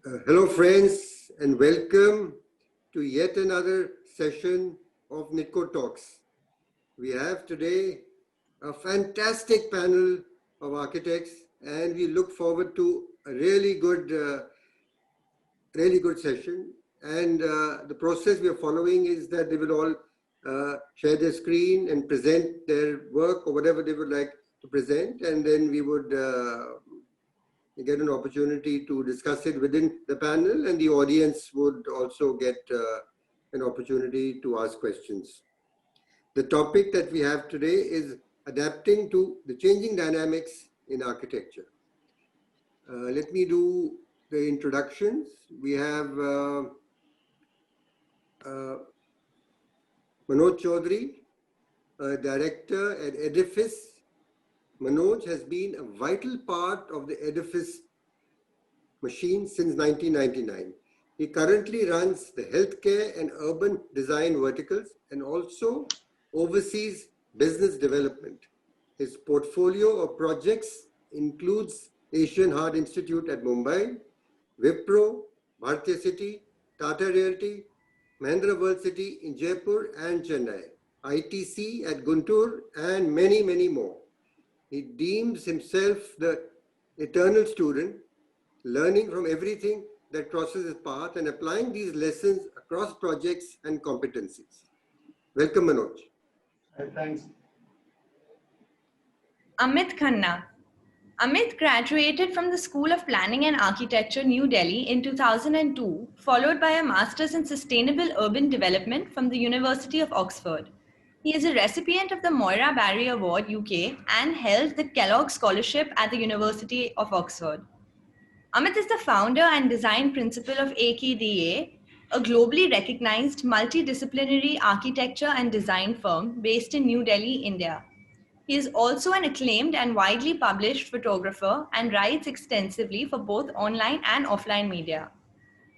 Hello friends, and welcome to yet another session of NITCO Talks. We have today a fantastic panel of architects, and we look forward to a really good session. And the process we are following is that they will all share their screen and present their work or whatever they would like to present, and then we would get an opportunity to discuss it within the panel, and the audience would also get an opportunity to ask questions. The topic that we have today is adapting to the changing dynamics in architecture. Let me do the introductions. We have Manoj Choudhury, director at Edifice. Manoj has been a vital part of the Edifice machine since 1999. He currently runs the healthcare and urban design verticals and also oversees business development. His portfolio of projects includes Asian Heart Institute at Mumbai, Wipro, Bhartiya City, Tata Realty, Mahindra World City in Jaipur and Chennai, ITC at Guntur, and many, many more. He deems himself the eternal student, learning from everything that crosses his path and applying these lessons across projects and competencies. Welcome, Manoj. Thanks. Amit Khanna. Amit graduated from the School of Planning and Architecture, New Delhi in 2002, followed by a Master's in Sustainable Urban Development from the University of Oxford. He is a recipient of the Moira Barry Award, UK, and held the Kellogg Scholarship at the University of Oxford. Amit is the founder and design principal of AKDA, a globally recognized multidisciplinary architecture and design firm based in New Delhi, India. He is also an acclaimed and widely published photographer and writes extensively for both online and offline media.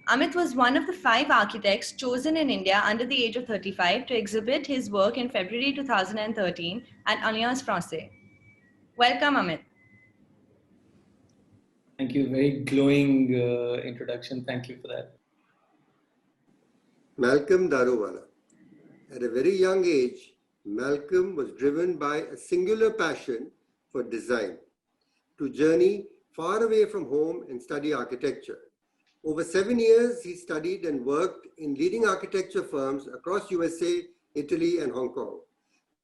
Amit was one of the 5 architects chosen in India under the age of 35 to exhibit his work in February 2013 at Alliance Francaise. Welcome, Amit. Thank you. Very glowing introduction. Thank you for that. Malcolm Daruwalla. At a very young age, Malcolm was driven by a singular passion for design to journey far away from home and study architecture. Over 7 years, he studied and worked in leading architecture firms across USA, Italy, and Hong Kong.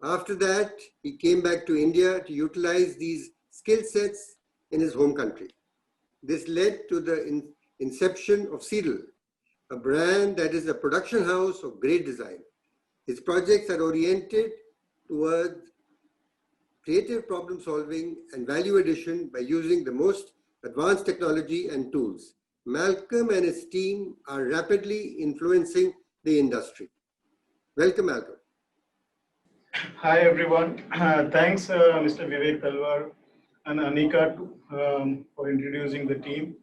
After that, he came back to India to utilize these skill sets in his home country. This led to the inception of Seedle, a brand that is a production house of great design. His projects are oriented towards creative problem solving and value addition by using the most advanced technology and tools. Malcolm and his team are rapidly influencing the industry. Welcome, Malcolm. Hi, everyone. Thanks, Mr. Vivek Talwar and Anikaa for introducing the team.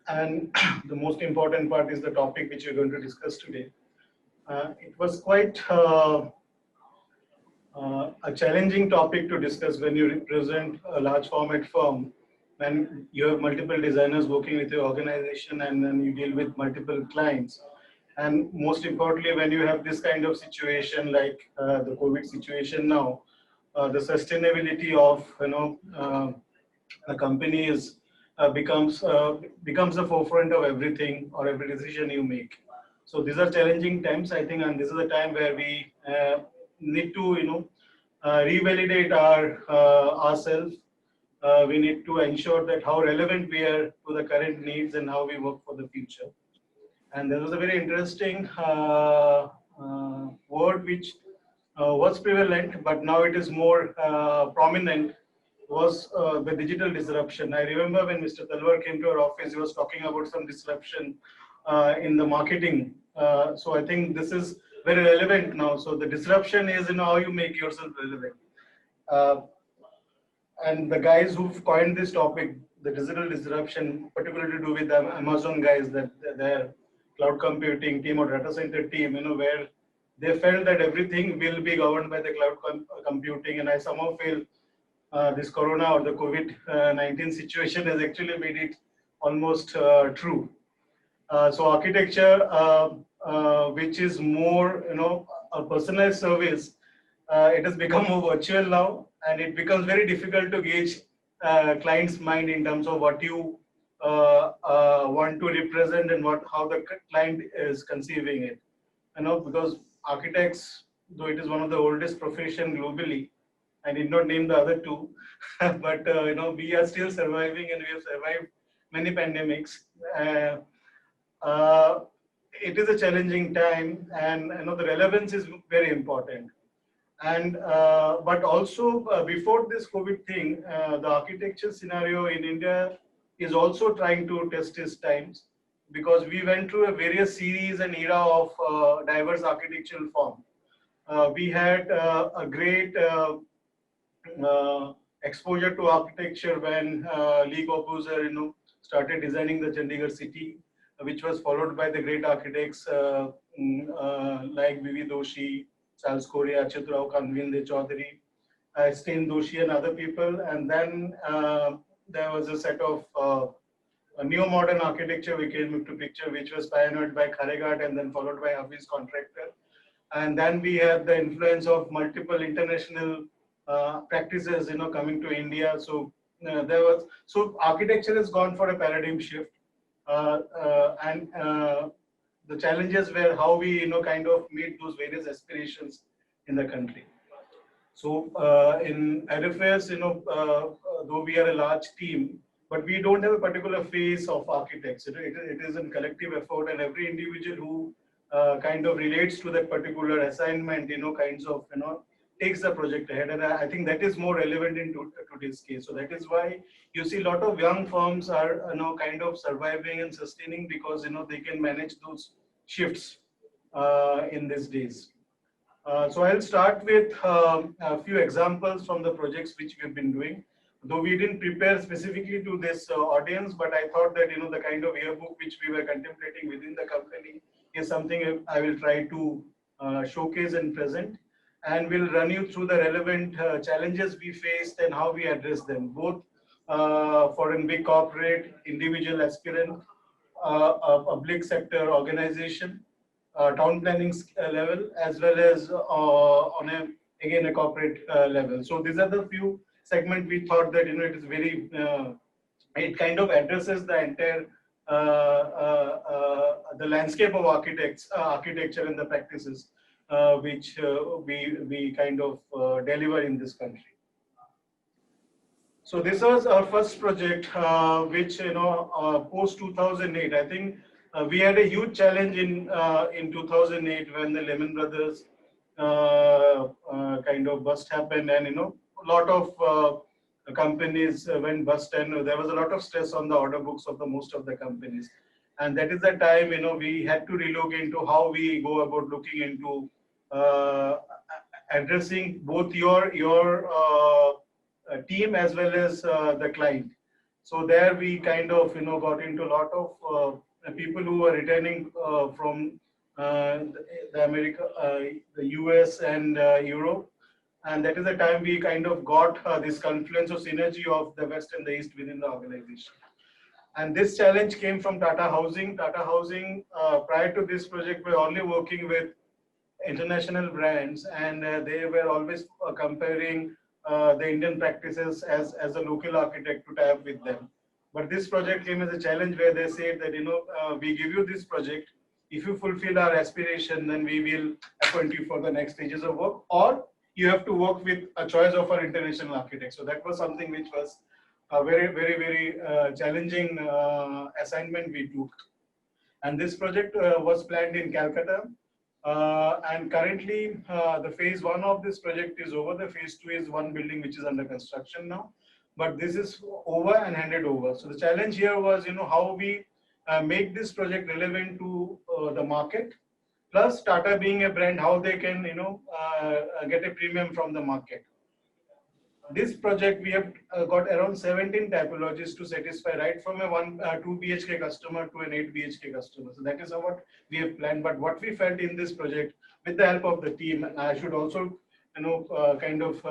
And the most important part is the topic which we're going to discuss today. It was quite a challenging topic to discuss when you represent a large format firm, when you have multiple designers working with your organization and then you deal with multiple clients. And most importantly, when you have this kind of situation like the COVID situation now, the sustainability of a company is becomes the forefront of everything or every decision you make. So these are challenging times, I think, and this is a time where we need to revalidate ourselves. We need to ensure that how relevant we are to the current needs and how we work for the future. And there was a very interesting word which was prevalent, but now it is more prominent, was the digital disruption. I remember when Mr. Talwar came to our office, he was talking about some disruption in the marketing. So I think this is very relevant now. So the disruption is how you make yourself relevant. And the guys who've coined this topic, the digital disruption, particularly to do with the Amazon guys, that their cloud computing team or data center team, where they felt that everything will be governed by the cloud computing. And I somehow feel this corona or the COVID-19 situation has actually made it almost true. So architecture, which is more, a personalized service, it has become more virtual now, and it becomes very difficult to gauge client's mind in terms of what you want to represent and how the client is conceiving it. Because architects, though it is one of the oldest profession globally, I did not name the other two, but we are still surviving, and we have survived many pandemics. Uh, it is a challenging time, and the relevance is very important. And but also before this COVID thing, the architecture scenario in India is also trying to test its times, because we went through a various series and era of diverse architectural form. We had a great exposure to architecture when Lee Corbusier, started designing the Chandigarh city, which was followed by the great architects like V.V. Doshi, Charles Correa, Achyut Rao, Kanvind Choudhury, Sten Doshi, and other people. And then there was a set of a neo-modern architecture which came into picture, which was pioneered by Kharegat and then followed by Hafiz Contractor. And then we had the influence of multiple international practices, coming to India. So so architecture has gone for a paradigm shift, and the challenges were how we, kind of meet those various aspirations in the country. So in RFS, though we are a large team, but we don't have a particular phase of architects. It is a collective effort, and every individual who kind of relates to that particular assignment, takes the project ahead. And I think that is more relevant in today's case. So that is why you see a lot of young firms are, kind of surviving and sustaining, because, they can manage those shifts in these days. So I'll start with a few examples from the projects which we've been doing. Though we didn't prepare specifically to this audience, but I thought that, the kind of yearbook which we were contemplating within the company is something I will try to showcase and present. And we'll run you through the relevant challenges we faced and how we address them, both for a big corporate, individual aspirant, a public sector organization, town planning level, as well as on a corporate level. So these are the few segments we thought that, it is very, it kind of addresses the entire the landscape of architecture and the practices which we kind of deliver in this country. So this was our first project, which, post 2008. I think we had a huge challenge in 2008 when the Lehman Brothers kind of bust happened, and a lot of companies went bust, and there was a lot of stress on the order books of the most of the companies. And that is the time, we had to relook into how we go about looking into addressing both your team as well as the client. So there we kind of, got into a lot of people who were returning from the America, the US and Europe. And that is the time we kind of got this confluence of synergy of the West and the East within the organization. And this challenge came from Tata Housing. Tata Housing, prior to this project, were only working with international brands, and they were always comparing the Indian practices as a local architect to tie up with them. But this project came as a challenge where they said that, we give you this project. If you fulfill our aspiration, then we will appoint you for the next stages of work, or you have to work with a choice of our international architect. So that was something which was a very, very, very challenging assignment we took. And this project was planned in Calcutta. And currently, the phase 1 of this project is over. The phase 2 is one building which is under construction now. But this is over and handed over. So the challenge here was, how we make this project relevant to the market. Plus, Tata being a brand, how they can, get a premium from the market. This project, we have got around 17 typologies to satisfy, right from a 2 BHK customer to an 8 BHK customer. So that is what we have planned. But what we felt in this project, with the help of the team, I should also, kind of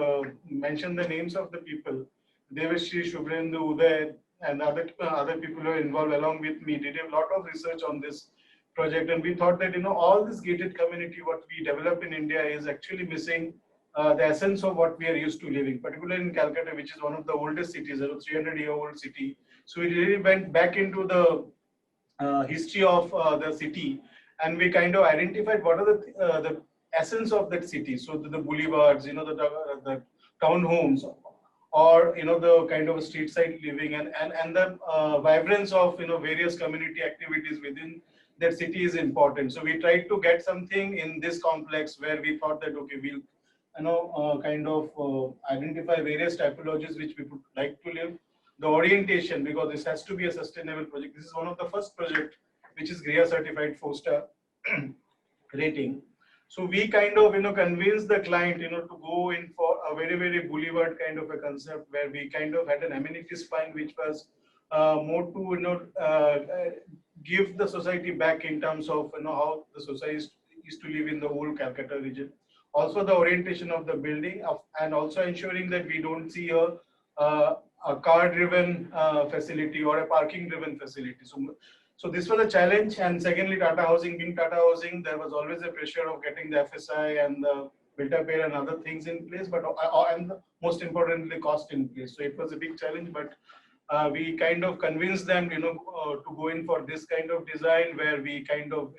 mention the names of the people. Devashri, Shubhendu, Uday, and other people who are involved along with me did a lot of research on this project, and we thought that all this gated community what we develop in India is actually missing the essence of what we are used to living, particularly in Calcutta, which is one of the oldest cities, a 300-year-old city. So we really went back into the history of the city, and we kind of identified what are the essence of that city. So the boulevards, the townhomes, or the kind of street side living, and the vibrance of various community activities within that city is important. So we tried to get something in this complex where we thought that okay, we'll identify various typologies which we would like to live. The orientation, because this has to be a sustainable project. This is one of the first project which is GREA certified 4-star rating. So we kind of convinced the client to go in for a very boulevard kind of a concept, where we kind of had an amenity spine which was more to give the society back in terms of how the society used to live in the whole Calcutta region. Also the orientation of the building, and also ensuring that we don't see a car-driven facility or a parking-driven facility. So this was a challenge. And secondly, Tata Housing, being Tata Housing, there was always a pressure of getting the FSI and the built-up area and other things in place, but and most importantly, cost in place. So it was a big challenge, but we kind of convinced them, to go in for this kind of design, where we kind of,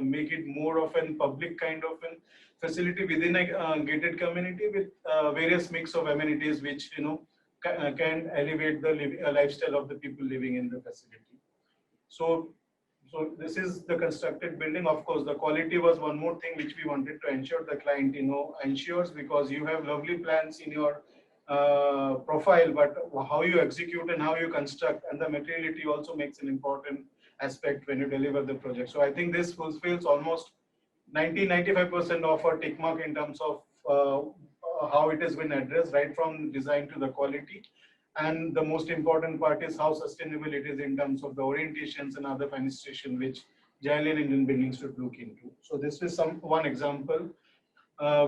make it more of a public kind of a facility within a gated community with various mix of amenities, which can elevate the lifestyle of the people living in the facility. So this is the constructed building. Of course, the quality was one more thing which we wanted to ensure the client ensures, because you have lovely plans in your profile, but how you execute and how you construct and the materiality also makes an important aspect when you deliver the project. So I think this fulfills almost 90-95% of our tick mark in terms of how it has been addressed, right from design to the quality. And the most important part is how sustainable it is in terms of the orientations and other fenestration which giant Indian buildings should look into. So this is one example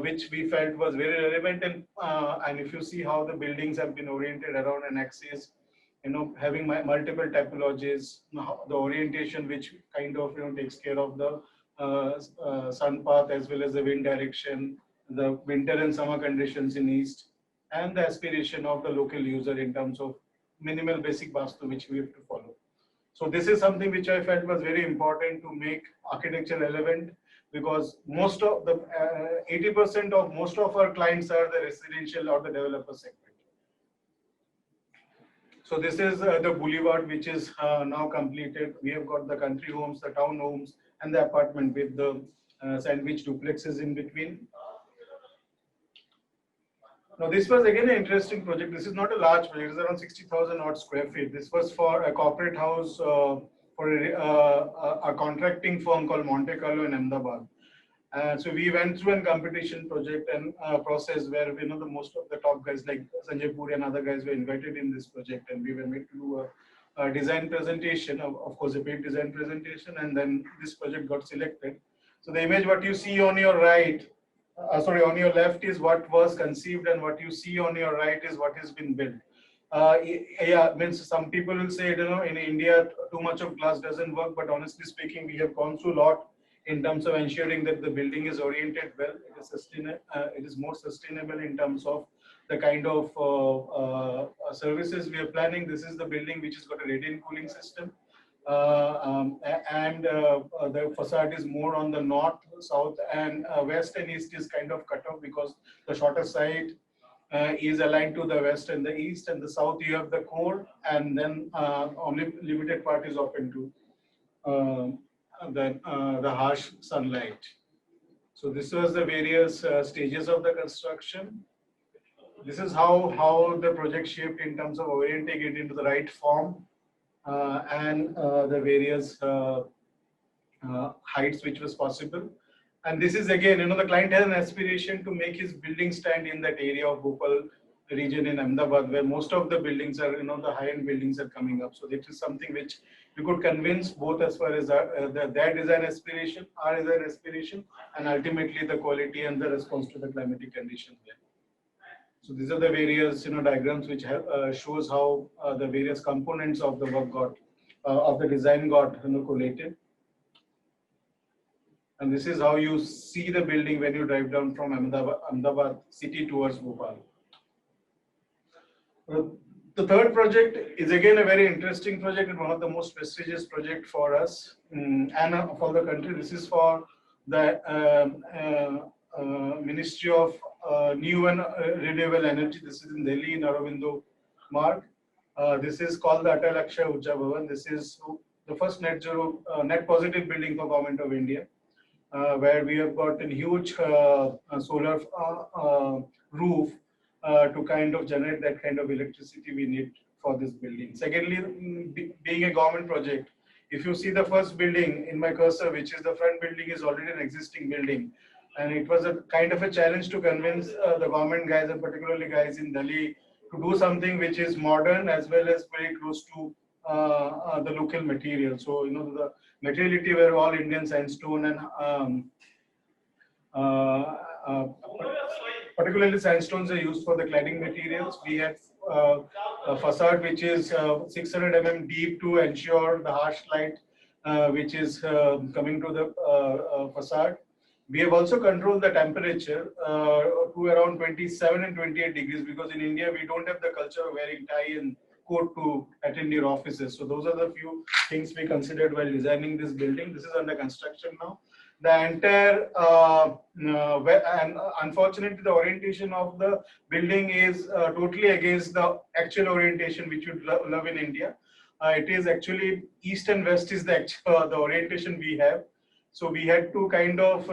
which we felt was very relevant, and if you see how the buildings have been oriented around an axis, having multiple typologies, the orientation which kind of takes care of the sun path as well as the wind direction, the winter and summer conditions in east, and the aspiration of the local user in terms of minimal basic vastu which we have to follow. So this is something which I felt was very important to make architecture relevant, because most of the 80% of most of our clients are the residential or the developer segment. So this is the boulevard which is now completed. We have got the country homes, the town homes, and the apartment with the sandwich duplexes in between. Now this was again an interesting project. This is not a large project. It's around 60,000 odd square feet. This was for a corporate house for a contracting firm called Monte Carlo in Ahmedabad. So we went through a competition project and process where the most of the top guys like Sanjay Puri and other guys were invited in this project, and we were made to do a design presentation, of course a paid design presentation, and then this project got selected. So the image what you see on your right, on your left is what was conceived, and what you see on your right is what has been built. Means some people will say, in India, too much of glass doesn't work, but honestly speaking, we have gone through a lot in terms of ensuring that the building is oriented well, it is more sustainable in terms of the kind of services we are planning. This is the building which has got a radiant cooling system. The facade is more on the north, south, and west and east is kind of cut off, because the shorter side is aligned to the west and the east, and the south you have the core, and then only limited part is open to the harsh sunlight. So this was the various stages of the construction. This is how the project shaped in terms of orienting it into the right form. And the various heights which was possible. And this is again, the client has an aspiration to make his building stand in that area of Bhopal region in Ahmedabad, where most of the buildings are, the high-end buildings are coming up. So this is something which we could convince both as far as their design aspiration, our design aspiration, and ultimately the quality and the response to the climatic conditions there. So these are the various diagrams which have, shows how the various components of the work got of the design got collated. And this is how you see the building when you drive down from Ahmedabad city towards Bhopal. The third project is again a very interesting project and one of the most prestigious project for us and for the country. This is for the Ministry of New and Renewable Energy. This is in Delhi in Aurobindo Marg. This is called the Atal Akshaya Urja Bhavan. This is the first net zero, net positive building for Government of India, where we have got a huge solar roof to kind of generate that kind of electricity we need for this building. Secondly, being a government project, if you see the first building in my cursor, which is the front building, is already an existing building. And it was a kind of a challenge to convince the government guys and particularly guys in Delhi to do something which is modern as well as very close to the local material. So, the materiality were all Indian sandstone and particularly sandstones are used for the cladding materials. We have a facade which is 600 mm deep to ensure the harsh light which is coming to the facade. We have also controlled the temperature to around 27 and 28 degrees because in India we don't have the culture of wearing tie and coat to attend your offices. So those are the few things we considered while designing this building. This is under construction now. The entire, and unfortunately, the orientation of the building is totally against the actual orientation which you'd love in India. It is actually east and west is the orientation we have. So we had to kind of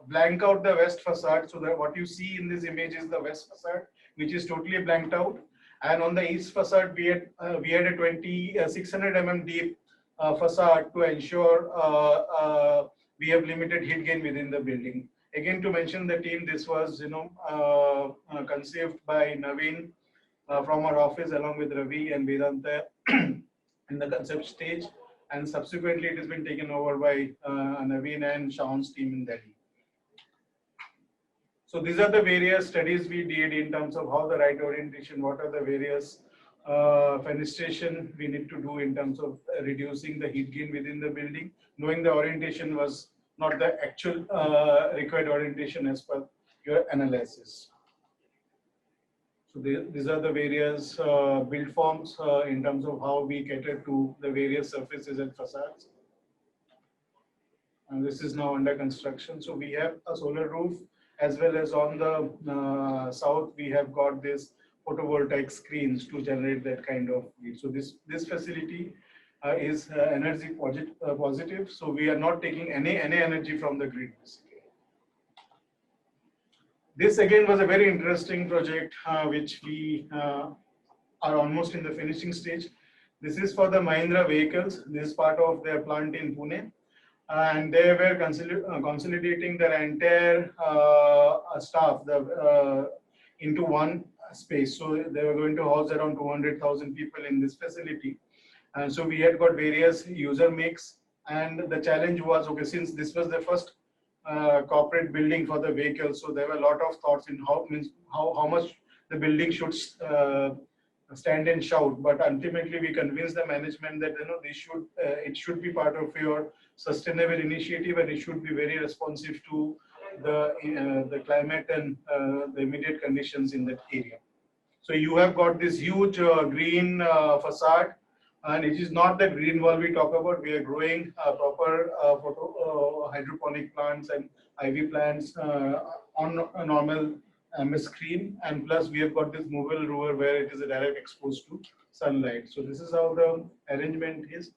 blank out the west facade. So that what you see in this image is the west facade, which is totally blanked out. And on the east facade, we had a 600 mm deep facade to ensure we have limited heat gain within the building. Again, to mention the team, this was conceived by Naveen from our office along with Ravi and Vedanta in the concept stage, and subsequently it has been taken over by Naveen and Shaun's team in Delhi. So these are the various studies we did in terms of how the right orientation, what are the various fenestration we need to do in terms of reducing the heat gain within the building, knowing the orientation was not the actual required orientation as per your analysis. So these are the various build forms in terms of how we cater to the various surfaces and facades. And this is now under construction. So we have a solar roof as well as on the south, we have got this photovoltaic screens to generate that kind of heat. So this facility is energy positive. So we are not taking any energy from the grid. This again was a very interesting project which we are almost in the finishing stage. This is for the Mahindra vehicles. This is part of their plant in Pune. And they were consolidating their entire staff into one space. So they were going to house around 200,000 people in this facility. And so we had got various user mix. And the challenge was, okay, since this was the first corporate building for the vehicle, so there were a lot of thoughts in how much the building should stand and shout. But ultimately, we convinced the management that it should be part of your sustainable initiative, and it should be very responsive to the climate and the immediate conditions in that area. So you have got this huge green facade, and it is not the green wall we talk about. We are growing proper hydroponic plants and ivy plants on a normal MS screen, and plus we have got this movable rover where it is a direct exposed to sunlight. So this is how the arrangement is,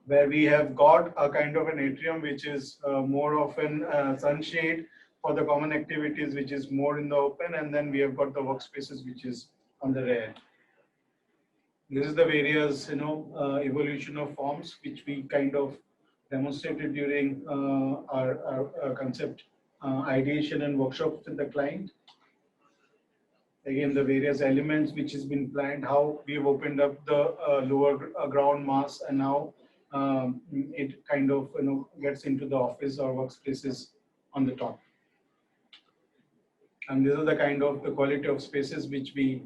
where we have got a kind of an atrium which is more of an sunshade for the common activities, which is more in the open, and then we have got the workspaces which is on the rear. This is the various evolution of forms which we kind of demonstrated during our concept ideation and workshops with the client. Again, the various elements which has been planned, how we've opened up the lower ground mass, and now it kind of gets into the office or workspaces on the top. And this is the kind of the quality of spaces which we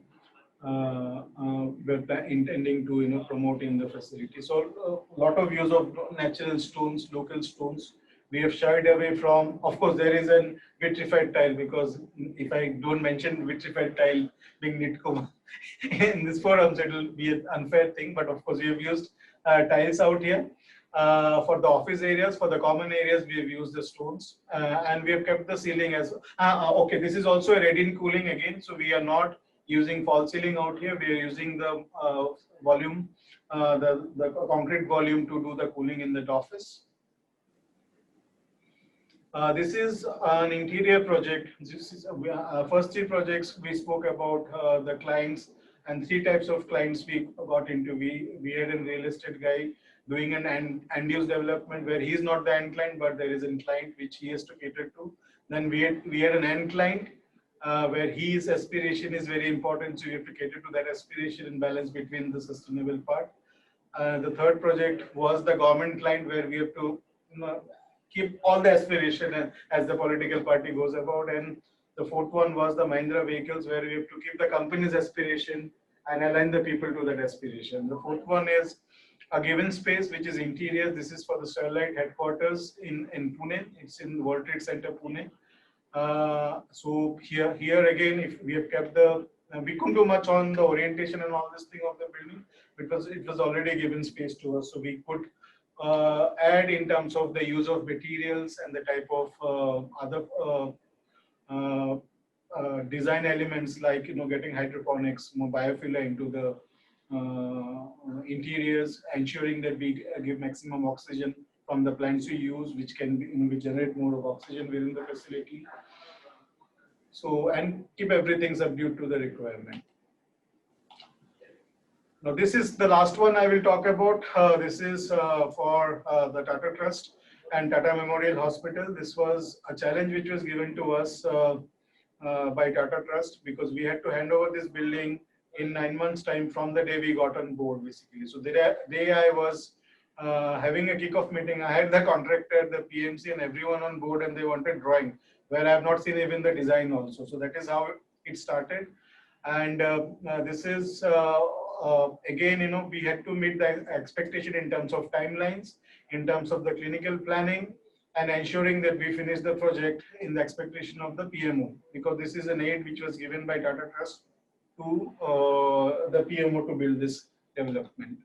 we're intending to promote in the facility. So a lot of use of natural stones, local stones. We have shied away from, of course, there is a vitrified tile, because if I don't mention vitrified tile being NITCO in this forum, so it will be an unfair thing. But of course, we have used tiles out here. For the office areas, for the common areas, we have used the stones, and we have kept the ceiling as okay. This is also a ready cooling again, so we are not using false ceiling out here. We are using the volume, the concrete volume to do the cooling in that office. This is an interior project. This is first 3 projects we spoke about the clients, and 3 types of clients we got into. We had a real estate guy doing an end use development where he is not the end client, but there is a client which he has to cater to. Then we had an end client where his aspiration is very important, so you have to cater to that aspiration and balance between the sustainable part. The third project was the government client, where we have to keep all the aspiration as the political party goes about. And the fourth one was the Mahindra vehicles, where we have to keep the company's aspiration and align the people to that aspiration. The fourth one is a given space, which is interior. This is for the Sterlite headquarters in Pune. It's in World Trade Center, Pune. So here again, if we have kept the, we couldn't do much on the orientation and all this thing of the building, because it was already given space to us. So we could add in terms of the use of materials and the type of other design elements, like getting hydroponics, more biofiller into the interiors, ensuring that we give maximum oxygen from the plants we use, which can we generate more of oxygen within the facility. So, and keep everything subdued to the requirement. Now, this is the last one I will talk about. This is for the Tata Trust and Tata Memorial Hospital. This was a challenge which was given to us by Tata Trust, because we had to hand over this building in 9 months' time from the day we got on board, basically. So the day I was having a kickoff meeting, I had the contractor, the PMC, and everyone on board, and they wanted drawing, where I have not seen even the design also. So that is how it started. And this is again, we had to meet the expectation in terms of timelines, in terms of the clinical planning, and ensuring that we finish the project in the expectation of the PMO, because this is an aid which was given by Tata Trust to the PMO to build this development.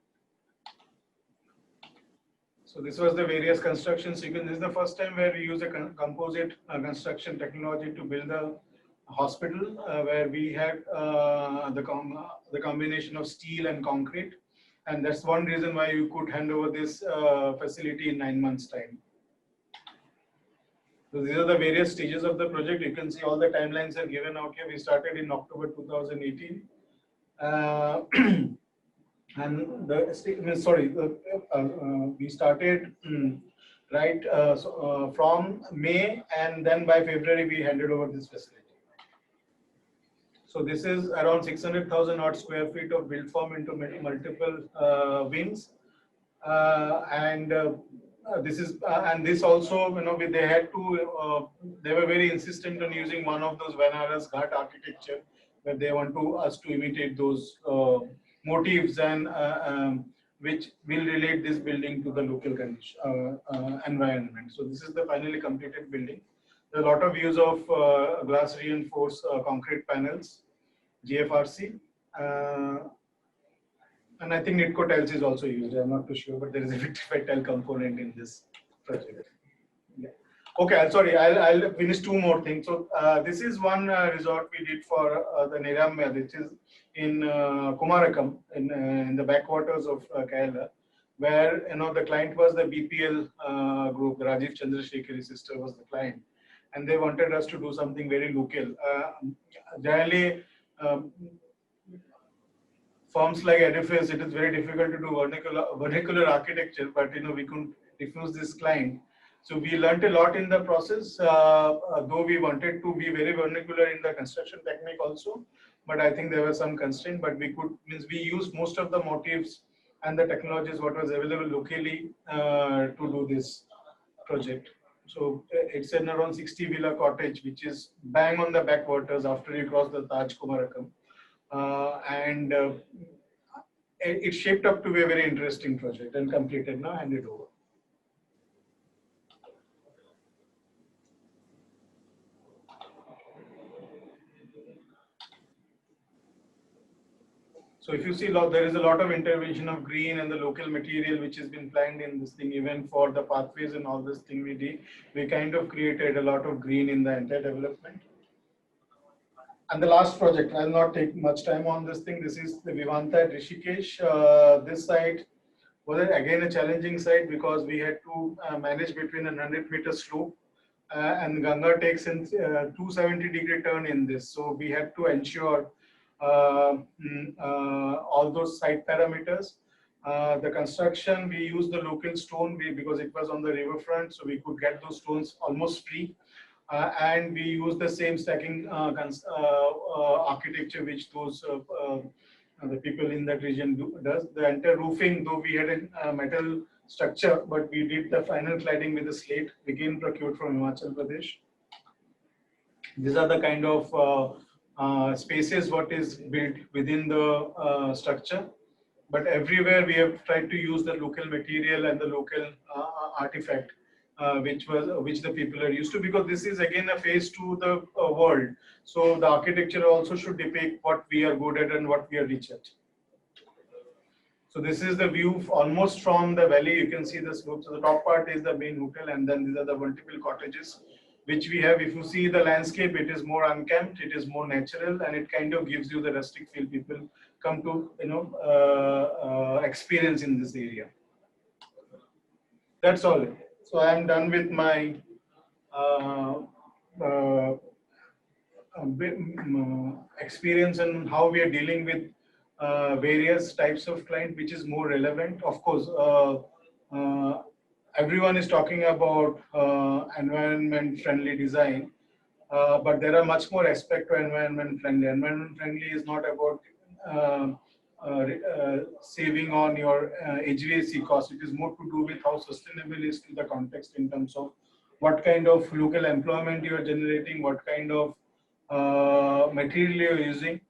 So this was the various construction sequence. This is the first time where we use a composite construction technology to build a hospital, where we had the combination of steel and concrete. And that's one reason why you could hand over this facility in 9 months' time. So these are the various stages of the project. You can see all the timelines are given out here. We started in October 2018. And we started from May, and then by February we handed over this facility. So this is around 600,000 odd square feet of built form into multiple wings, this is and this also, they had to they were very insistent on using one of those Vanaras Ghat architecture, where they want us to imitate those motifs and which will relate this building to the local condition, environment. So this is the finally completed building. There are a lot of use of glass reinforced concrete panels, GFRC, and I think NITCO tiles is also used. I'm not too sure, but there is a vitrified tile component in this project. Yeah. Okay, I'm sorry. I'll finish 2 more things. So this is one resort we did for the Niramya, which is in Kumarakam, in the backwaters of Kerala, where the client was the BPL group. The Rajiv Chandrasekhari sister was the client, and they wanted us to do something very local. Generally, firms like Edifice, it is very difficult to do vernacular architecture, but we couldn't refuse this client. So we learned a lot in the process, though we wanted to be very vernacular in the construction technique also, but I think there were some constraints, but we used most of the motifs and the technologies what was available locally to do this project. So it's an around 60 villa cottage, which is bang on the backwaters after you cross the Taj Kumarakam. And it shaped up to be a very interesting project and completed now, handed over. So if you see, there is a lot of intervention of green and the local material which has been planned in this thing, even for the pathways and all this thing we did. We kind of created a lot of green in the entire development. And the last project, I'll not take much time on this thing. This is the Vivanta Rishikesh. This site was again a challenging site because we had to manage between a 100-meter slope and Ganga takes in 270-degree turn in this. So we had to ensure all those site parameters. The construction, we used the local stone because it was on the riverfront, so we could get those stones almost free. And we use the same stacking architecture which those the people in that region does. The entire roofing, though we had a metal structure, but we did the final cladding with a slate, again procured from Himachal Pradesh. These are the kind of spaces what is built within the structure. But everywhere we have tried to use the local material and the local artifact. Which the people are used to, because this is again a phase to the world. So the architecture also should depict what we are good at and what we are rich at. So this is the view almost from the valley. You can see the slope. So the top part is the main hotel, and then these are the multiple cottages which we have. If you see the landscape, it is more unkempt, it is more natural, and it kind of gives you the rustic feel people come to experience in this area. That's all. So I am done with my experience and how we are dealing with various types of client, which is more relevant. Of course, everyone is talking about environment-friendly design, but there are much more aspects to environment-friendly. Environment-friendly is not about saving on your HVAC cost. It is more to do with how sustainable is to the context in terms of what kind of local employment you are generating, what kind of material you are using.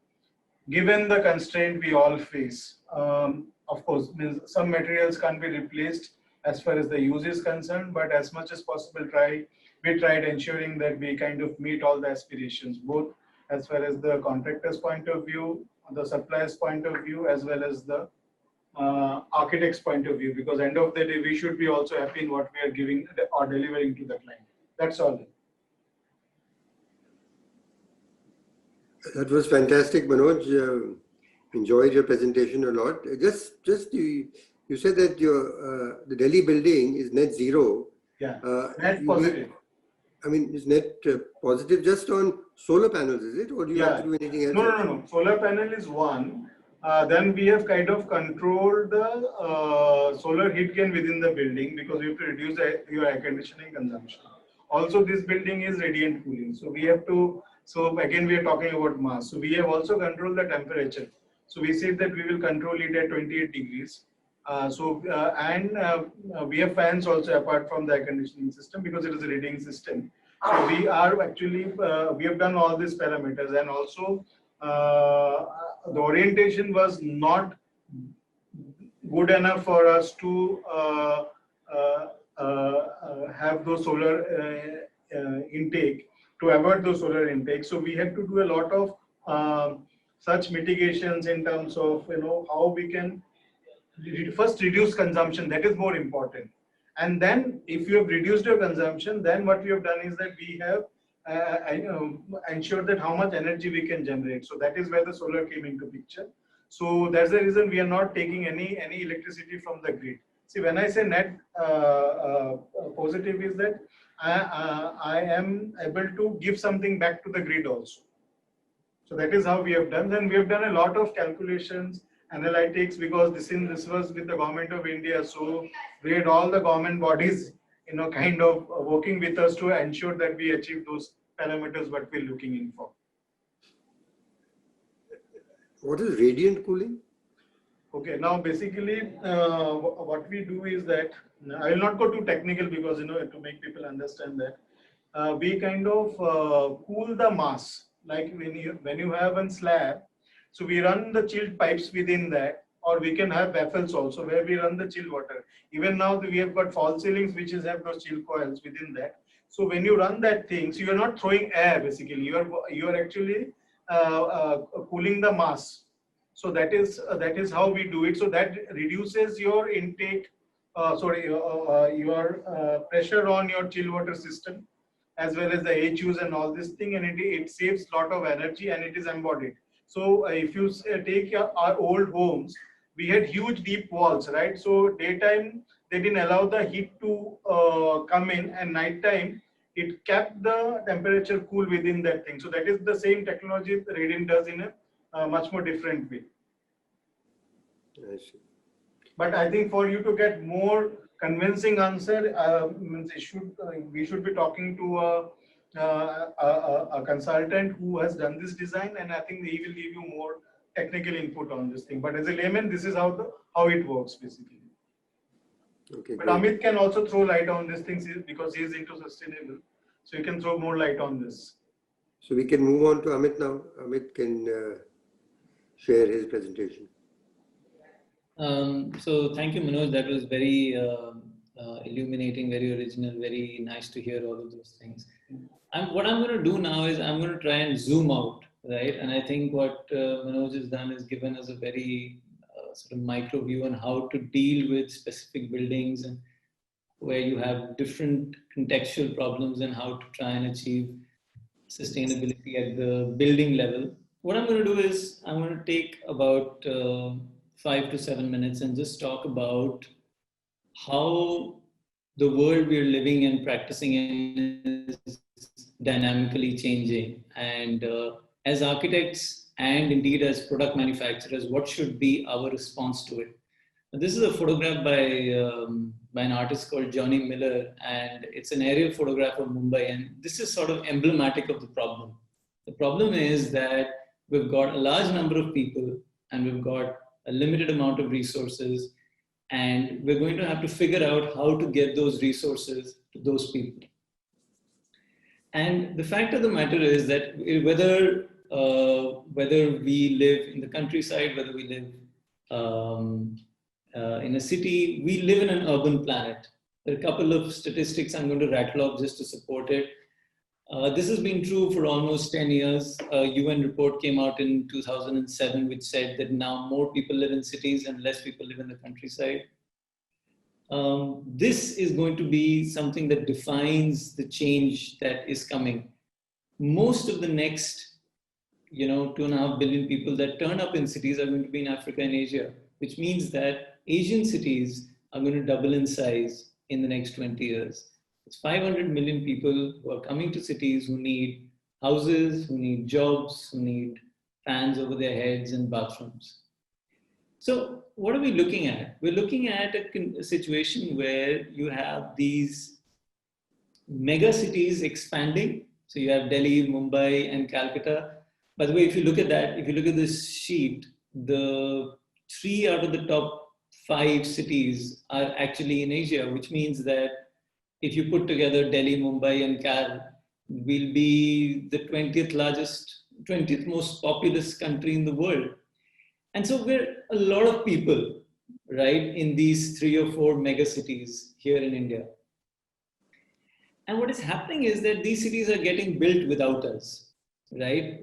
Given the constraint we all face, of course, some materials can't be replaced as far as the use is concerned, but as much as possible, we tried ensuring that we kind of meet all the aspirations, both as far as the contractor's point of view, the supplier's point of view, as well as the architect's point of view, because end of the day, we should be also happy in what we are giving or delivering to the client. That's all. That was fantastic, Manoj. Enjoyed your presentation a lot. You said that your the Delhi building is net zero. Yeah, net positive. I mean, is net positive just on solar panels, is it? Or do you have to do anything else? No. Solar panel is one. Then we have kind of controlled the solar heat gain within the building, because we have to reduce your air conditioning consumption. Also, this building is radiant cooling. So we have to, again, we are talking about mass. So we have also controlled the temperature. So we said that we will control it at 28 degrees. We have fans also apart from the air conditioning system, because it is a reading system. So we are actually, we have done all these parameters, and also the orientation was not good enough for us to have those solar intake, to avoid those solar intake. So we had to do a lot of such mitigations in terms of how we can first reduce consumption. That is more important. And then if you have reduced your consumption, then what we have done is that we have ensured that how much energy we can generate. So that is where the solar came into picture. So that's the reason we are not taking any electricity from the grid. See, when I say net positive, is that I am able to give something back to the grid also. So that is how we have done. Then we have done a lot of calculations, analytics, because this was with the government of India. So we had all the government bodies, kind of working with us to ensure that we achieve those parameters what we're looking in for. What is radiant cooling? Okay, now basically what we do is that I will not go too technical because to make people understand that we kind of cool the mass. Like when you have a slab, so we run the chilled pipes within that, or we can have baffles also where we run the chilled water. Even now we have got false ceilings which have those chill coils within that. So when you run that thing, so you are not throwing air basically. You are actually cooling the mass. So that is how we do it. So that reduces your intake, your pressure on your chill water system, as well as the HUs and all this thing, and it saves a lot of energy and it is embodied. So if you take our old homes, we had huge deep walls, right? So daytime they didn't allow the heat to come in, and nighttime it kept the temperature cool within that thing. So that is the same technology Radiant does in a much more different way. I see. But I think for you to get more convincing answer, we should be talking to a consultant who has done this design, and I think he will give you more technical input on this thing. But as a layman, this is how it works basically. Okay, but great. Amit can also throw light on these things because he is into sustainable, so he can throw more light on this. So we can move on to Amit now. Amit can share his presentation. So thank you, Manoj. That was very illuminating, very original, very nice to hear all of those things. What I'm going to do now is I'm going to try and zoom out, right? And I think what Manoj has done is given us a very sort of micro view on how to deal with specific buildings and where you have different contextual problems and how to try and achieve sustainability at the building level. What I'm going to do is I'm going to take about 5 to 7 minutes and just talk about how the world we're living and practicing in is dynamically changing. And as architects and indeed as product manufacturers, what should be our response to it? Now, this is a photograph by an artist called Johnny Miller, and it's an aerial photograph of Mumbai. And this is sort of emblematic of the problem. The problem is that we've got a large number of people and we've got a limited amount of resources, and we're going to have to figure out how to get those resources to those people. And the fact of the matter is that whether we live in the countryside, whether we live in a city, we live in an urban planet. There are a couple of statistics I'm going to rattle off just to support it. This has been true for almost 10 years. A UN report came out in 2007, which said that now more people live in cities and less people live in the countryside. This is going to be something that defines the change that is coming. Most of the next, 2.5 billion people that turn up in cities are going to be in Africa and Asia, which means that Asian cities are going to double in size in the next 20 years. It's 500 million people who are coming to cities who need houses, who need jobs, who need fans over their heads and bathrooms. So what are we looking at? We're looking at a situation where you have these mega cities expanding. So you have Delhi, Mumbai, and Calcutta. By the way, if you look at that, if you look at this sheet, the 3 out of the top 5 cities are actually in Asia, which means that if you put together Delhi, Mumbai, and Cal, we'll be the 20th most populous country in the world. And so we're a lot of people, right, in these 3 or 4 mega cities here in India. And what is happening is that these cities are getting built without us, right?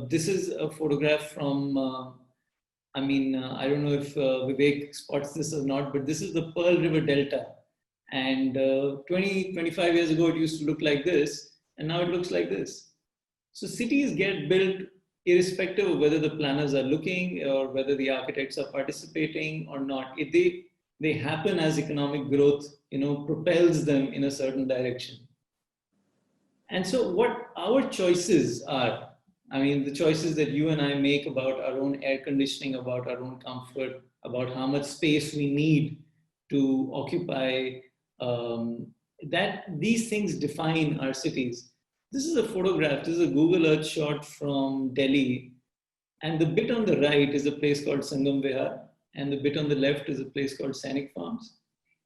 This is a photograph from, I don't know if Vivek spots this or not, but this is the Pearl River Delta. And 25 years ago, it used to look like this, and now it looks like this. So cities get built irrespective of whether the planners are looking or whether the architects are participating or not. They happen as economic growth, propels them in a certain direction. And so what our choices are, the choices that you and I make about our own air conditioning, about our own comfort, about how much space we need to occupy, that these things define our cities. This is a photograph, this is a Google Earth shot from Delhi. And the bit on the right is a place called Sangam Vihar, and the bit on the left is a place called Sainik Farms.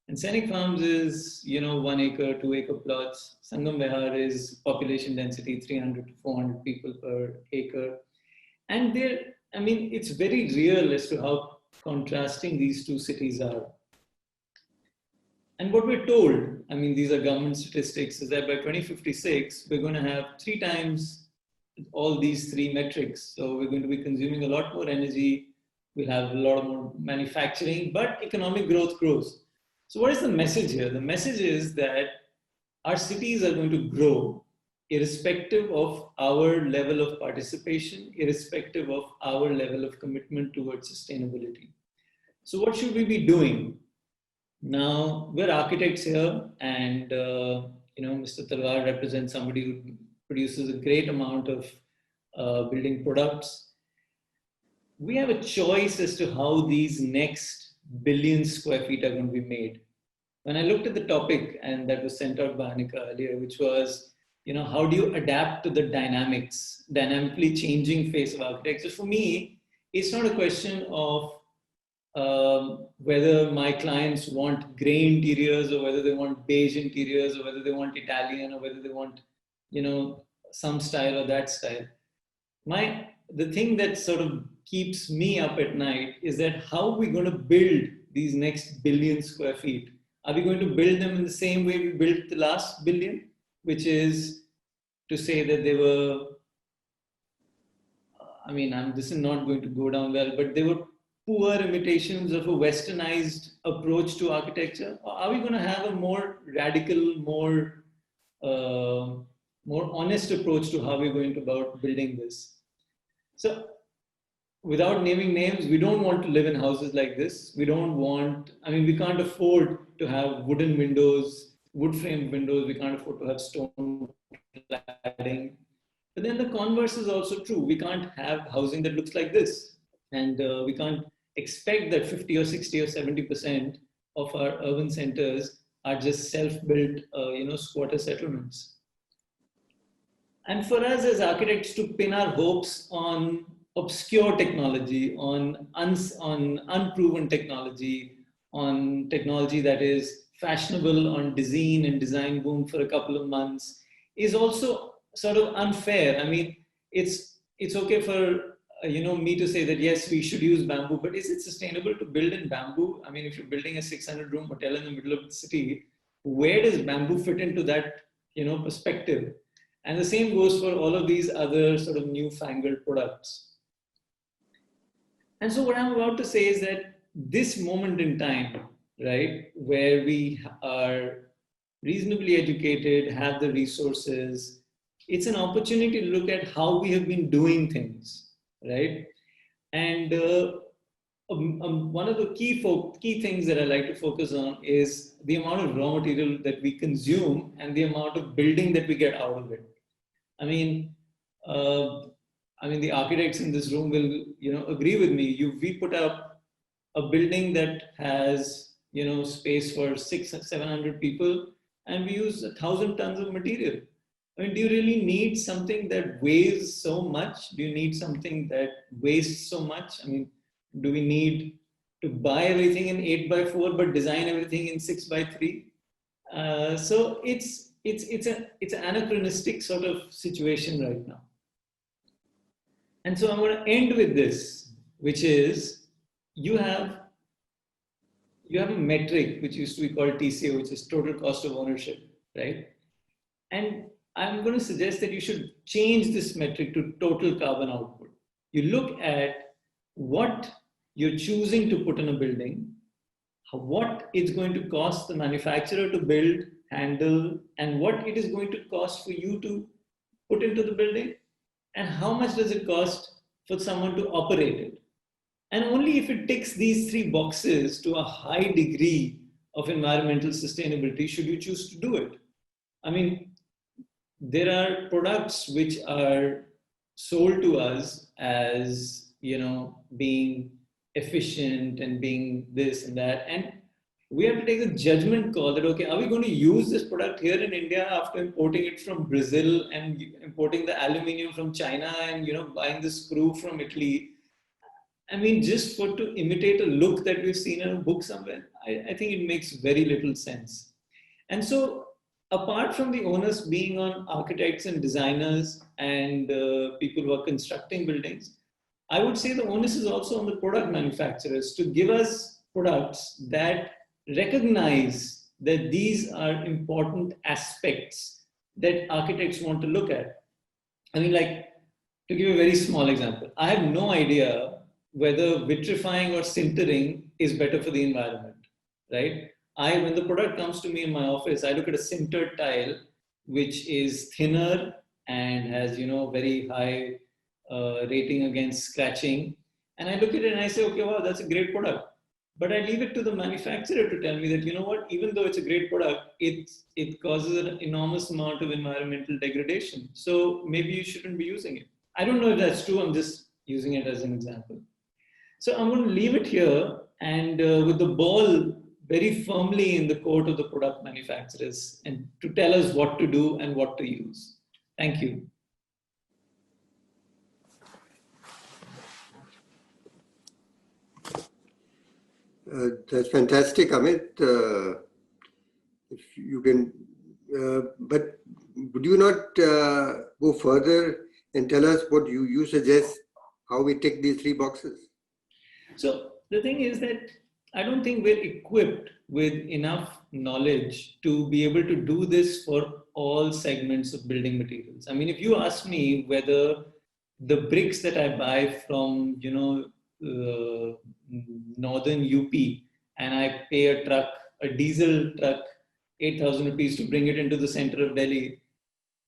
And Sainik Farms is, 1 acre, 2 acre plots. Sangam Vihar is population density 300 to 400 people per acre. And it's very real as to how contrasting these two cities are. And what we're told, these are government statistics, is that by 2056, we're going to have 3 times all these 3 metrics. So we're going to be consuming a lot more energy. We'll have a lot more manufacturing, but economic growth grows. So what is the message here? The message is that our cities are going to grow irrespective of our level of participation, irrespective of our level of commitment towards sustainability. So what should we be doing? Now, we're architects here, and Mr. Talwar represents somebody who produces a great amount of building products. We have a choice as to how these next billion square feet are going to be made. When I looked at the topic, and that was sent out by Anikaa earlier, which was, how do you adapt to the dynamically changing face of architecture? For me, it's not a question of whether my clients want gray interiors, or whether they want beige interiors, or whether they want Italian, or whether they want, some style or that style. The thing that sort of keeps me up at night is that how are we going to build these next billion square feet? Are we going to build them in the same way we built the last billion, which is to say that they were, this is not going to go down well, but they were poor imitations of a westernized approach to architecture? Or are we going to have a more radical, more honest approach to how we're going about building this? So, without naming names, we don't want to live in houses like this. We don't want, we can't afford to have wooden windows, wood framed windows. We can't afford to have stone cladding. But then the converse is also true. We can't have housing that looks like this. And we can't expect that 50 or 60 or 70% of our urban centers are just self-built, squatter settlements. And for us as architects to pin our hopes on obscure technology, on unproven technology, on technology that is fashionable on design and design boom for a couple of months, is also sort of unfair. It's okay for me to say that yes, we should use bamboo, but is it sustainable to build in bamboo? If you're building a 600-room hotel in the middle of the city, where does bamboo fit into that perspective? And the same goes for all of these other sort of newfangled products. And so what I'm about to say is that this moment in time, right, where we are reasonably educated, have the resources, it's an opportunity to look at how we have been doing things, right? And one of the key things that I like to focus on is the amount of raw material that we consume and the amount of building that we get out of it. The architects in this room will, agree with me. We put up a building that has, space for 600-700 people, and we use 1,000 tons of material. Do you really need something that weighs so much? Do you need something that wastes so much? Do we need to buy everything in 8x4 but design everything in 6x3? So it's an anachronistic sort of situation right now. And so I'm going to end with this, which is you have a metric which used to be called TCO, which is total cost of ownership, right? And I'm going to suggest that you should change this metric to total carbon output. You look at what you're choosing to put in a building, what it's going to cost the manufacturer to build, handle, and what it is going to cost for you to put into the building, and how much does it cost for someone to operate it. And only if it ticks these 3 boxes to a high degree of environmental sustainability should you choose to do it. There are products which are sold to us as, being efficient and being this and that. And we have to take a judgment call that, okay, are we going to use this product here in India after importing it from Brazil and importing the aluminium from China and, buying the screw from Italy? I mean, just to imitate a look that we've seen in a book somewhere, I think it makes very little sense. And so, apart from the onus being on architects and designers and people who are constructing buildings, I would say the onus is also on the product manufacturers to give us products that recognize that these are important aspects that architects want to look at. I mean, like, to give a very small example, I have no idea whether vitrifying or sintering is better for the environment, right? When the product comes to me in my office, I look at a sintered tile, which is thinner and has, very high rating against scratching. And I look at it and I say, okay, wow, that's a great product. But I leave it to the manufacturer to tell me that, even though it's a great product, it causes an enormous amount of environmental degradation. So maybe you shouldn't be using it. I don't know if that's true. I'm just using it as an example. So I'm going to leave it here and with the ball very firmly in the court of the product manufacturers and to tell us what to do and what to use. Thank you. That's fantastic, Amit. If you can, but would you not go further and tell us what you suggest, how we tick these 3 boxes? So the thing is that I don't think we're equipped with enough knowledge to be able to do this for all segments of building materials. I mean, if you ask me whether the bricks that I buy from, northern UP, and I pay a diesel truck, 8,000 rupees to bring it into the center of Delhi.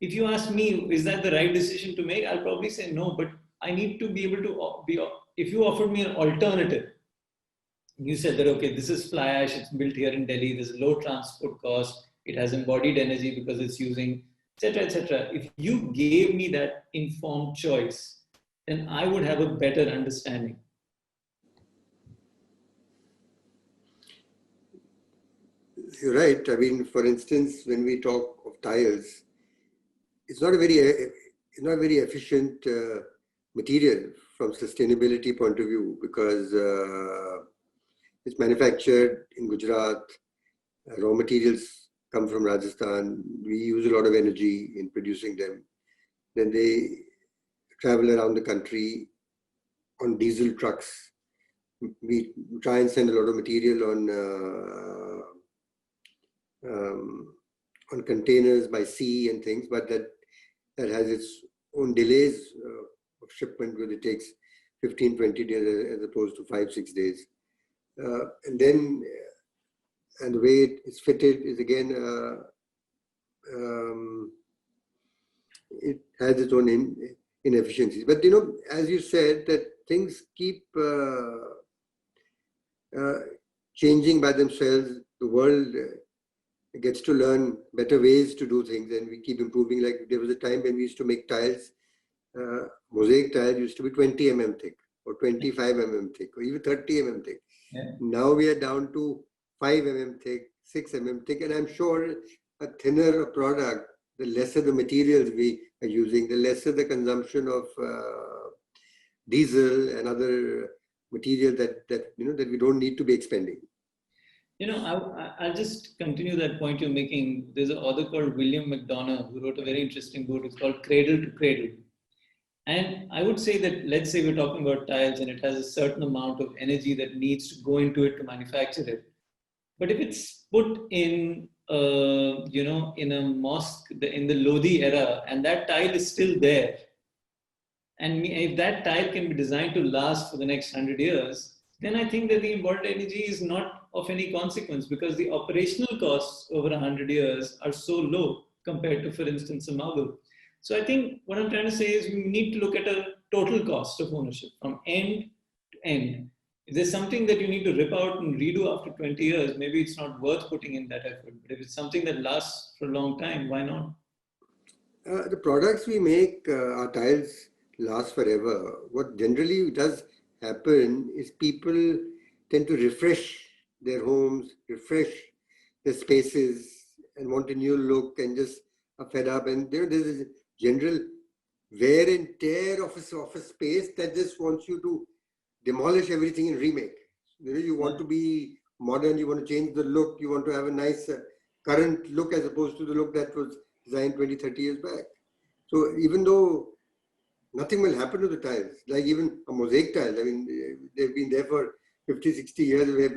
If you ask me, is that the right decision to make? I'll probably say no, but I need to be able to if you offered me an alternative, you said that, okay, this is fly ash, it's built here in Delhi, there's low transport cost, it has embodied energy because it's using, etc., etc. If you gave me that informed choice, then I would have a better understanding. You're right. I mean, for instance, when we talk of tiles, it's not a very efficient material from sustainability point of view because it's manufactured in Gujarat. Raw materials come from Rajasthan. We use a lot of energy in producing them. Then they travel around the country on diesel trucks. We try and send a lot of material on containers by sea and things, but that has its own delays of shipment because it takes 15-20 days as opposed to 5-6 days. And the way it's fitted is again, it has its own inefficiencies. But as you said, that things keep changing by themselves. The world gets to learn better ways to do things, and we keep improving. Like there was a time when we used to make tiles, mosaic tiles used to be 20 mm thick or 25 mm thick or even 30 mm thick. Yeah. Now we are down to 5 mm thick, 6 mm thick, and I'm sure a thinner a product, the lesser the materials we are using, the lesser the consumption of diesel and other material that we don't need to be expending. I'll just continue that point you're making. There's an author called William McDonough who wrote a very interesting book. It's called Cradle to Cradle. And I would say that, let's say we're talking about tiles and it has a certain amount of energy that needs to go into it to manufacture it. But if it's put in, in a mosque in the Lodi era, and that tile is still there, and if that tile can be designed to last for the next 100 years, then I think that the embodied energy is not of any consequence because the operational costs over 100 years are so low compared to, for instance, a marble. So I think what I'm trying to say is we need to look at a total cost of ownership from end to end. If there's something that you need to rip out and redo after 20 years, maybe it's not worth putting in that effort. But if it's something that lasts for a long time, why not? The products we make, our tiles last forever. What generally does happen is people tend to refresh their homes, refresh their spaces, and want a new look, and just are fed up. And there's a general wear and tear of office space that just wants you to demolish everything and remake. You want to be modern, you want to change the look, you want to have a nice current look as opposed to the look that was designed 20, 30 years back. So even though nothing will happen to the tiles, like even a mosaic tile, I mean, they've been there for 50, 60 years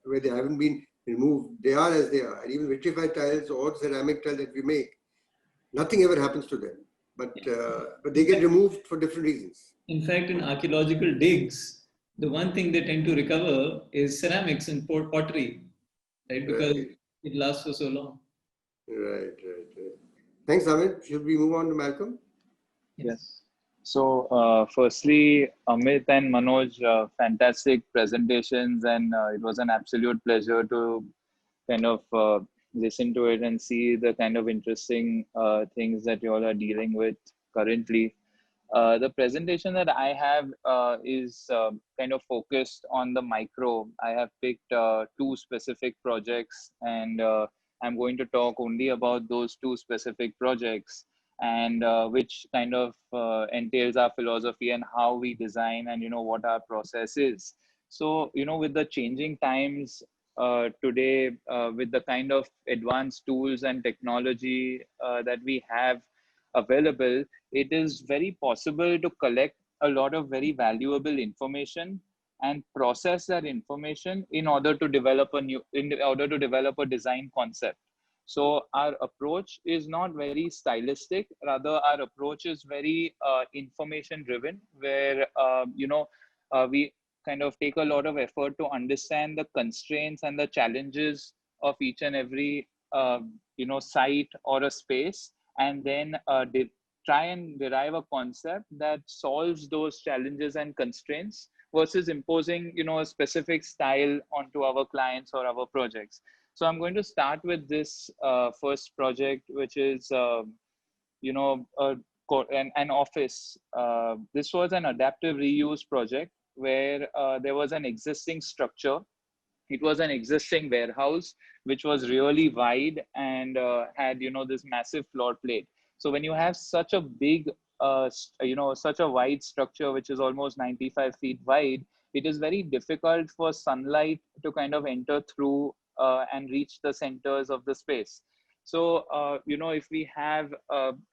where they haven't been removed. They are as they are. And even vitrified tiles or ceramic tile that we make, nothing ever happens to them. But they get removed for different reasons. In fact, in archaeological digs, the one thing they tend to recover is ceramics and pottery, right? Because it lasts for so long. Right. Thanks, Amit. Should we move on to Malcolm? Yes. So, firstly, Amit and Manoj, fantastic presentations, and it was an absolute pleasure to kind of listen to it and see the kind of interesting things that you all are dealing with currently. The presentation that I have is kind of focused on the micro. I have picked two specific projects, and I'm going to talk only about those two specific projects, and which kind of entails our philosophy and how we design, and what our process is. So with the changing times today, with the kind of advanced tools and technology that we have available, it is very possible to collect a lot of very valuable information and process that information in order to develop a design concept. So our approach is not very stylistic, rather our approach is very information driven, where we kind of take a lot of effort to understand the constraints and the challenges of each and every site or a space, and then try and derive a concept that solves those challenges and constraints versus imposing a specific style onto our clients or our projects. So I'm going to start with this first project, which is an office. This was an adaptive reuse project where there was an existing structure. It was an existing warehouse which was really wide and had this massive floor plate. So when you have such a big such a wide structure which is almost 95 feet wide, it is very difficult for sunlight to kind of enter through and reach the centers of the space. So if we have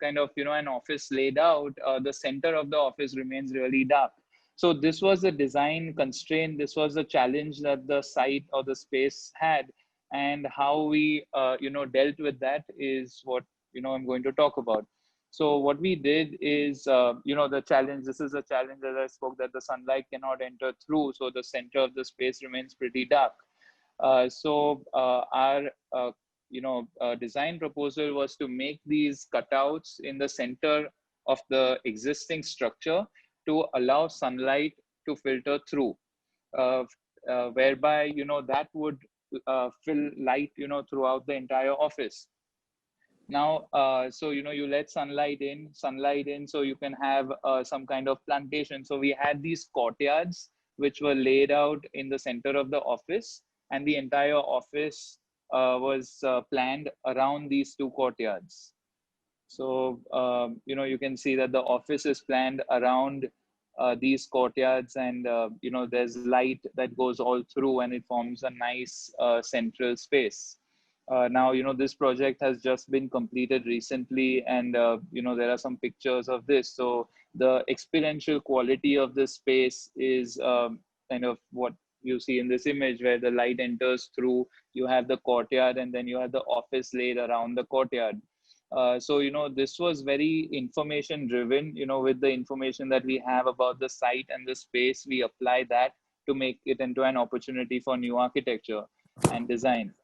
kind of an office laid out, the center of the office remains really dark. So this was the design constraint. This was the challenge that the site or the space had, and how we dealt with that is what I'm going to talk about. So what we did is the challenge. This is a challenge, as I spoke, that the sunlight cannot enter through, so the center of the space remains pretty dark. So our design proposal was to make these cutouts in the center of the existing structure to allow sunlight to filter through, whereby that would fill light throughout the entire office. Now so you let sunlight in, so you can have some kind of plantation. So we had these courtyards which were laid out in the center of the office, and the entire office was planned around these two courtyards. So, you can see that the office is planned around these courtyards, and, there's light that goes all through, and it forms a nice central space. Now, this project has just been completed recently, and, there are some pictures of this. So the experiential quality of this space is kind of what you see in this image, where the light enters through, you have the courtyard, and then you have the office laid around the courtyard. So, this was very information driven, with the information that we have about the site and the space, we apply that to make it into an opportunity for new architecture and design.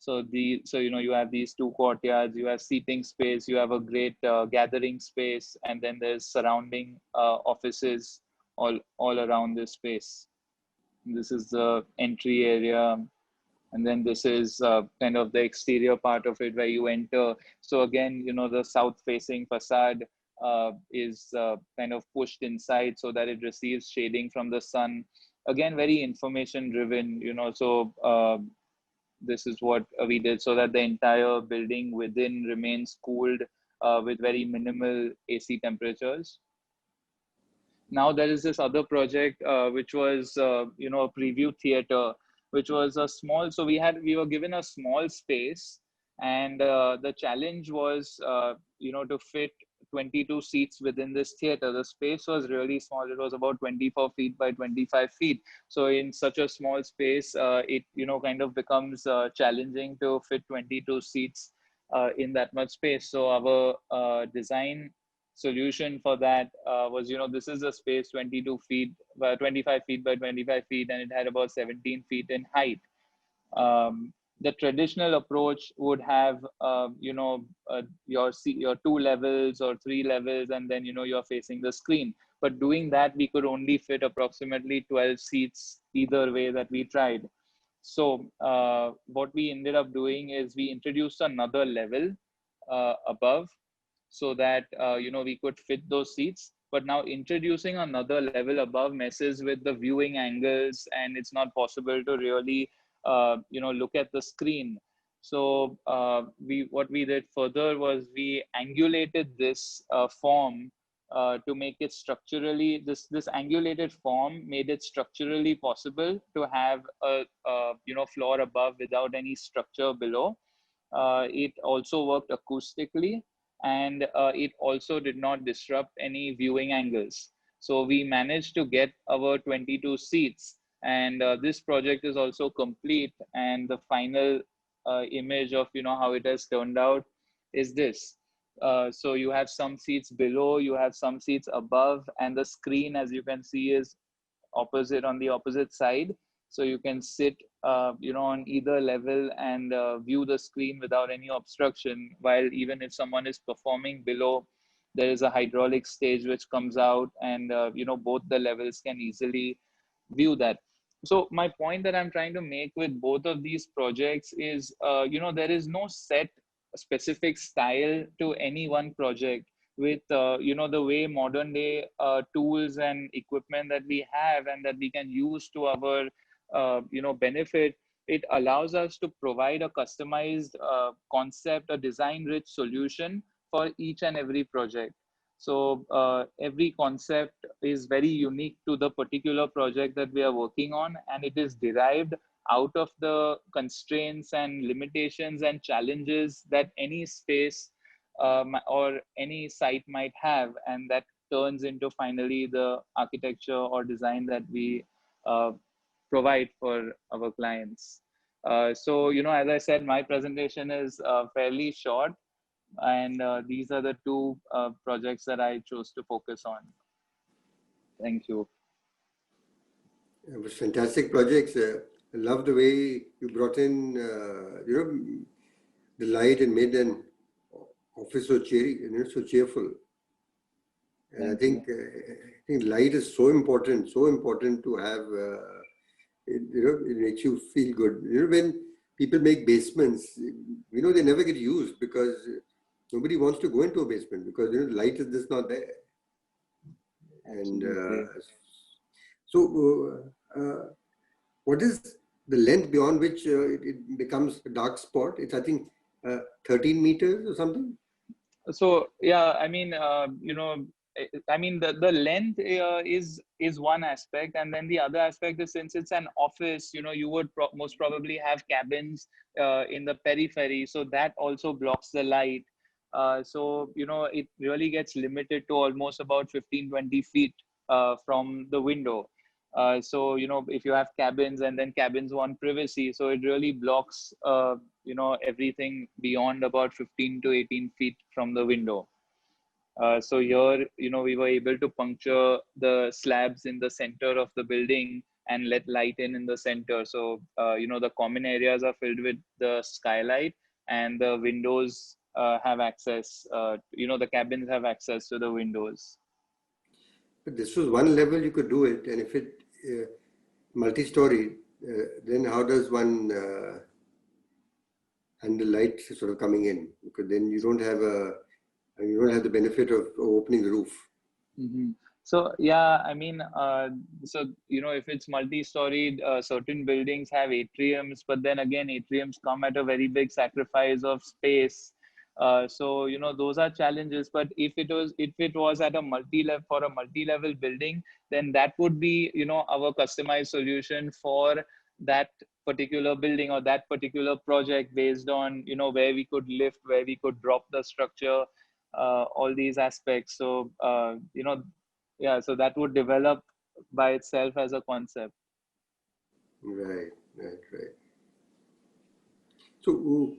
So you have these two courtyards, you have seating space, you have a great gathering space, and then there's surrounding offices all around this space. This is the entry area. And then this is kind of the exterior part of it where you enter. So again, the south facing facade is kind of pushed inside so that it receives shading from the sun. again, very information driven, so this is what we did so that the entire building within remains cooled with very minimal AC temperatures. Now there is this other project which was a preview theater, which was a small, so we were given a small space, and the challenge was to fit 22 seats within this theater. The space was really small. It was about 24 feet by 25 feet. So in such a small space, it kind of becomes challenging to fit 22 seats in that much space. So our design solution for that was, this is a space 22 feet, 25 feet by 25 feet, and it had about 17 feet in height. The traditional approach would have, your 2 levels or 3 levels, and then, you're facing the screen. But doing that, we could only fit approximately 12 seats either way that we tried. So what we ended up doing is we introduced another level above, so that we could fit those seats. But now introducing another level above messes with the viewing angles, and it's not possible to really look at the screen. So what we did further was we angulated this form to make it structurally, this angulated form made it structurally possible to have a floor above without any structure below. It also worked acoustically, and it also did not disrupt any viewing angles. So we managed to get our 22 seats, and this project is also complete. And the final image of how it has turned out is this. So you have some seats below, you have some seats above, and the screen, as you can see, is opposite on the opposite side. So you can sit on either level and view the screen without any obstruction, while even if someone is performing below, there is a hydraulic stage which comes out, and both the levels can easily view that. So my point that I'm trying to make with both of these projects is, there is no set specific style to any one project. With the way modern day tools and equipment that we have and that we can use to our benefit, it allows us to provide a customized concept, a design rich solution for each and every project. So every concept is very unique to the particular project that we are working on, and it is derived out of the constraints and limitations and challenges that any space or any site might have, and that turns into finally the architecture or design that we provide for our clients. So, as I said, my presentation is fairly short, and these are the two projects that I chose to focus on. Thank you. It was fantastic projects. I love the way you brought in, the light and made an office so cheery, so cheerful. And I think light is so important to have. It makes you feel good. When people make basements, they never get used because nobody wants to go into a basement because light is just not there. And what is the length beyond which it becomes a dark spot? It's, I think, 13 meters or something. So yeah, I mean, the length is one aspect, and then the other aspect is, since it's an office, you would most probably have cabins in the periphery, so that also blocks the light. So it really gets limited to almost about 15-20 feet from the window. So if you have cabins, and then cabins want privacy, so it really blocks everything beyond about 15 to 18 feet from the window. So here, we were able to puncture the slabs in the center of the building and let light in the center. So, the common areas are filled with the skylight, and the windows have access, the cabins have access to the windows. But this was one level you could do it. And if it multi-story, then how does one handle light sort of coming in? Because then you don't have the benefit of opening the roof. Mm-hmm. So yeah, I mean, so if it's multi-storied, certain buildings have atriums, but then again, atriums come at a very big sacrifice of space. So those are challenges. But if it was at a multi-level building, then that would be our customized solution for that particular building or that particular project based on where we could lift, where we could drop the structure, all these aspects. So yeah, so that would develop by itself as a concept. Right. So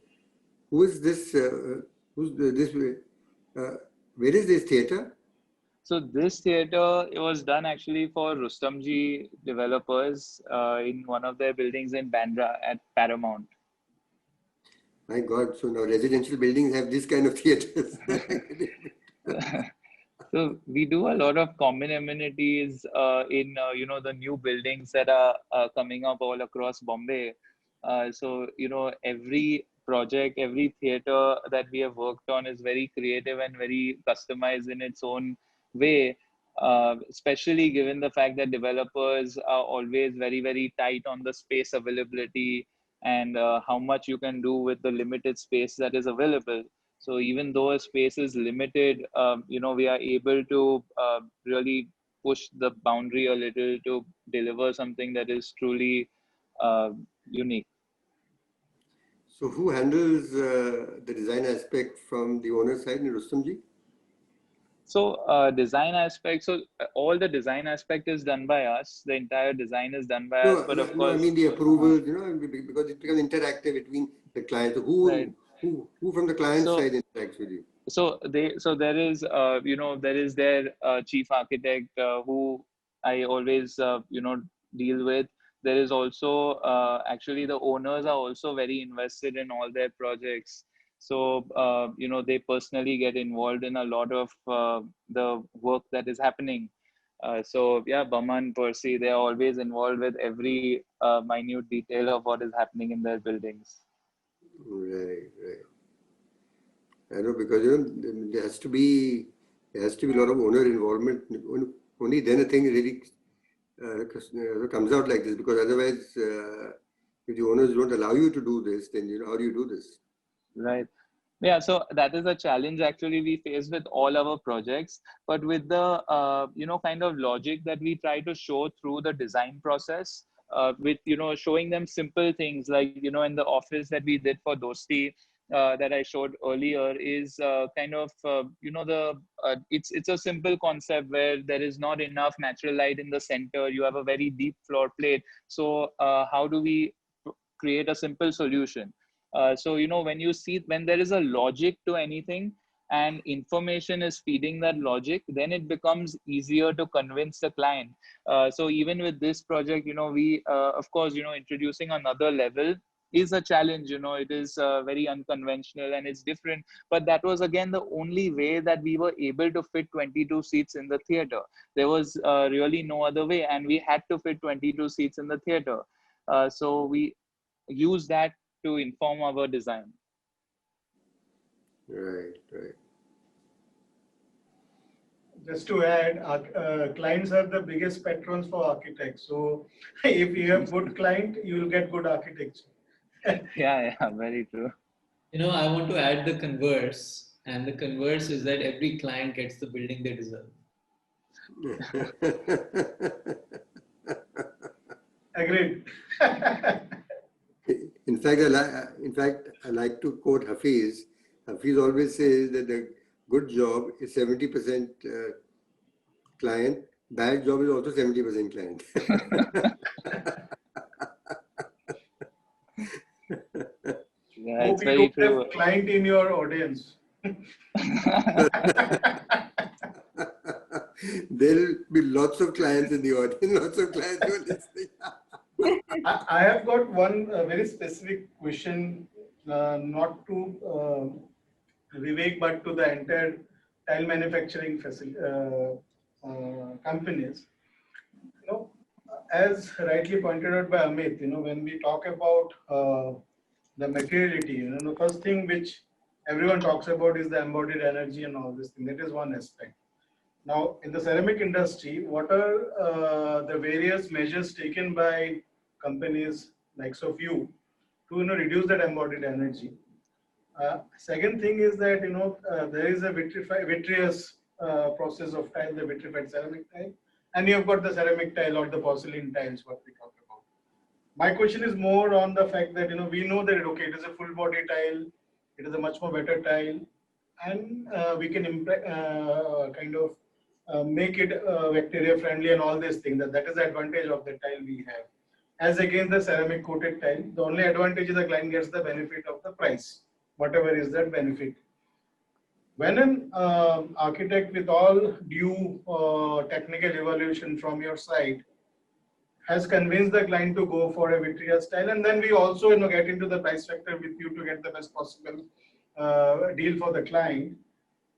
who is this? This? Where is this theatre? So this theater, it was done actually for Rustomjee developers in one of their buildings in Bandra at Paramount. My God! So now residential buildings have this kind of theatres. So we do a lot of common amenities in the new buildings that are coming up all across Bombay. So every project, every theater that we have worked on is very creative and very customized in its own way. Especially given the fact that developers are always very, very tight on the space availability and how much you can do with the limited space that is available. So even though a space is limited, we are able to really push the boundary a little to deliver something that is truly unique. So who handles the design aspect from the owner side in Rustomjee? So design aspect, so all the design aspect is done by us. The entire design is done by us, but of No, I course, mean the approvals, because it becomes interactive between the client. So right. who from the client So side interacts with you? so there is there is their chief architect who I always deal with. There is also actually the owners are also very invested in all their projects. So they personally get involved in a lot of the work that is happening. So yeah, Baman, Percy, they are always involved with every minute detail of what is happening in their buildings. Right. I know, because there has to be a lot of owner involvement. Only then a thing really comes out like this, because otherwise, if the owners don't allow you to do this, then how do you do this? Right. Yeah, so that is a challenge actually we face with all our projects, but with the kind of logic that we try to show through the design process, with showing them simple things like in the office that we did for Dosti, that I showed earlier, is kind of it's a simple concept where there is not enough natural light in the center. You have a very deep floor plate. So how do we create a simple solution? So when there is a logic to anything and information is feeding that logic, then it becomes easier to convince the client. So even with this project, we of course introducing another level is a challenge. It is very unconventional and it's different, but that was again the only way that we were able to fit 22 seats in the theater. There was really no other way, and we had to fit 22 seats in the theater. So we use that to inform our design. Right. Just to add, clients are the biggest patrons for architects. So if you have good client, you will get good architecture. Yeah, very true. I want to add the converse, and the converse is that every client gets the building they deserve. Agreed. In fact, I like to quote Hafiz. Hafiz always says that the good job is 70% client, bad job is also 70% client. Yeah, Hope it's you very don't true. have client in your audience. There'll be lots of clients in the audience, lots of clients who are listening. I have got one very specific question, not to Vivek, but to the entire tile manufacturing companies. As rightly pointed out by Amit, when we talk about the materiality, the first thing which everyone talks about is the embodied energy and all this thing. That is one aspect. Now, in the ceramic industry, what are the various measures taken by companies likes of you to reduce that embodied energy? Second thing is that there is a vitreous process of tile, the vitrified ceramic tile, and you have got the ceramic tile or the porcelain tiles, what we talk about. My question is more on the fact that we know that okay, it is a full body tile, it is a much more better tile, and we can kind of make it bacteria friendly and all these things. That is the advantage of the tile we have. As against the ceramic coated tile, the only advantage is the client gets the benefit of the price, whatever is that benefit. When an architect with all due technical evaluation from your side has convinced the client to go for a vitreous tile, and then we also get into the price factor with you to get the best possible deal for the client.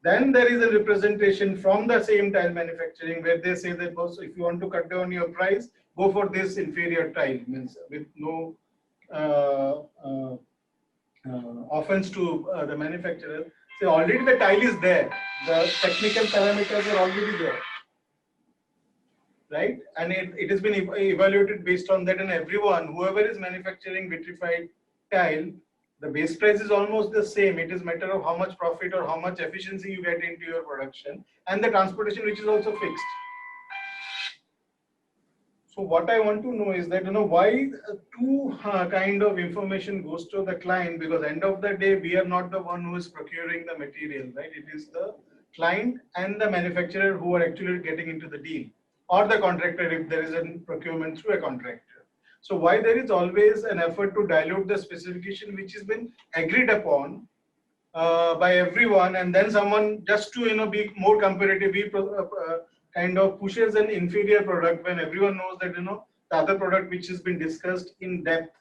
Then there is a representation from the same tile manufacturing where they say that if you want to cut down your price, go for this inferior tile, means with no offense to the manufacturer. So already the tile is there, the technical parameters are already there, right? And it has been evaluated based on that, and everyone, whoever is manufacturing vitrified tile, the base price is almost the same. It is matter of how much profit or how much efficiency you get into your production, and the transportation, which is also fixed. So what I want to know is that why two kind of information goes to the client, because end of the day we are not the one who is procuring the material, right? It is the client and the manufacturer who are actually getting into the deal, or the contractor if there is a procurement through a contractor. So why there is always an effort to dilute the specification which has been agreed upon by everyone, and then someone just to be more competitive, kind of pushes an inferior product when everyone knows that the other product which has been discussed in depth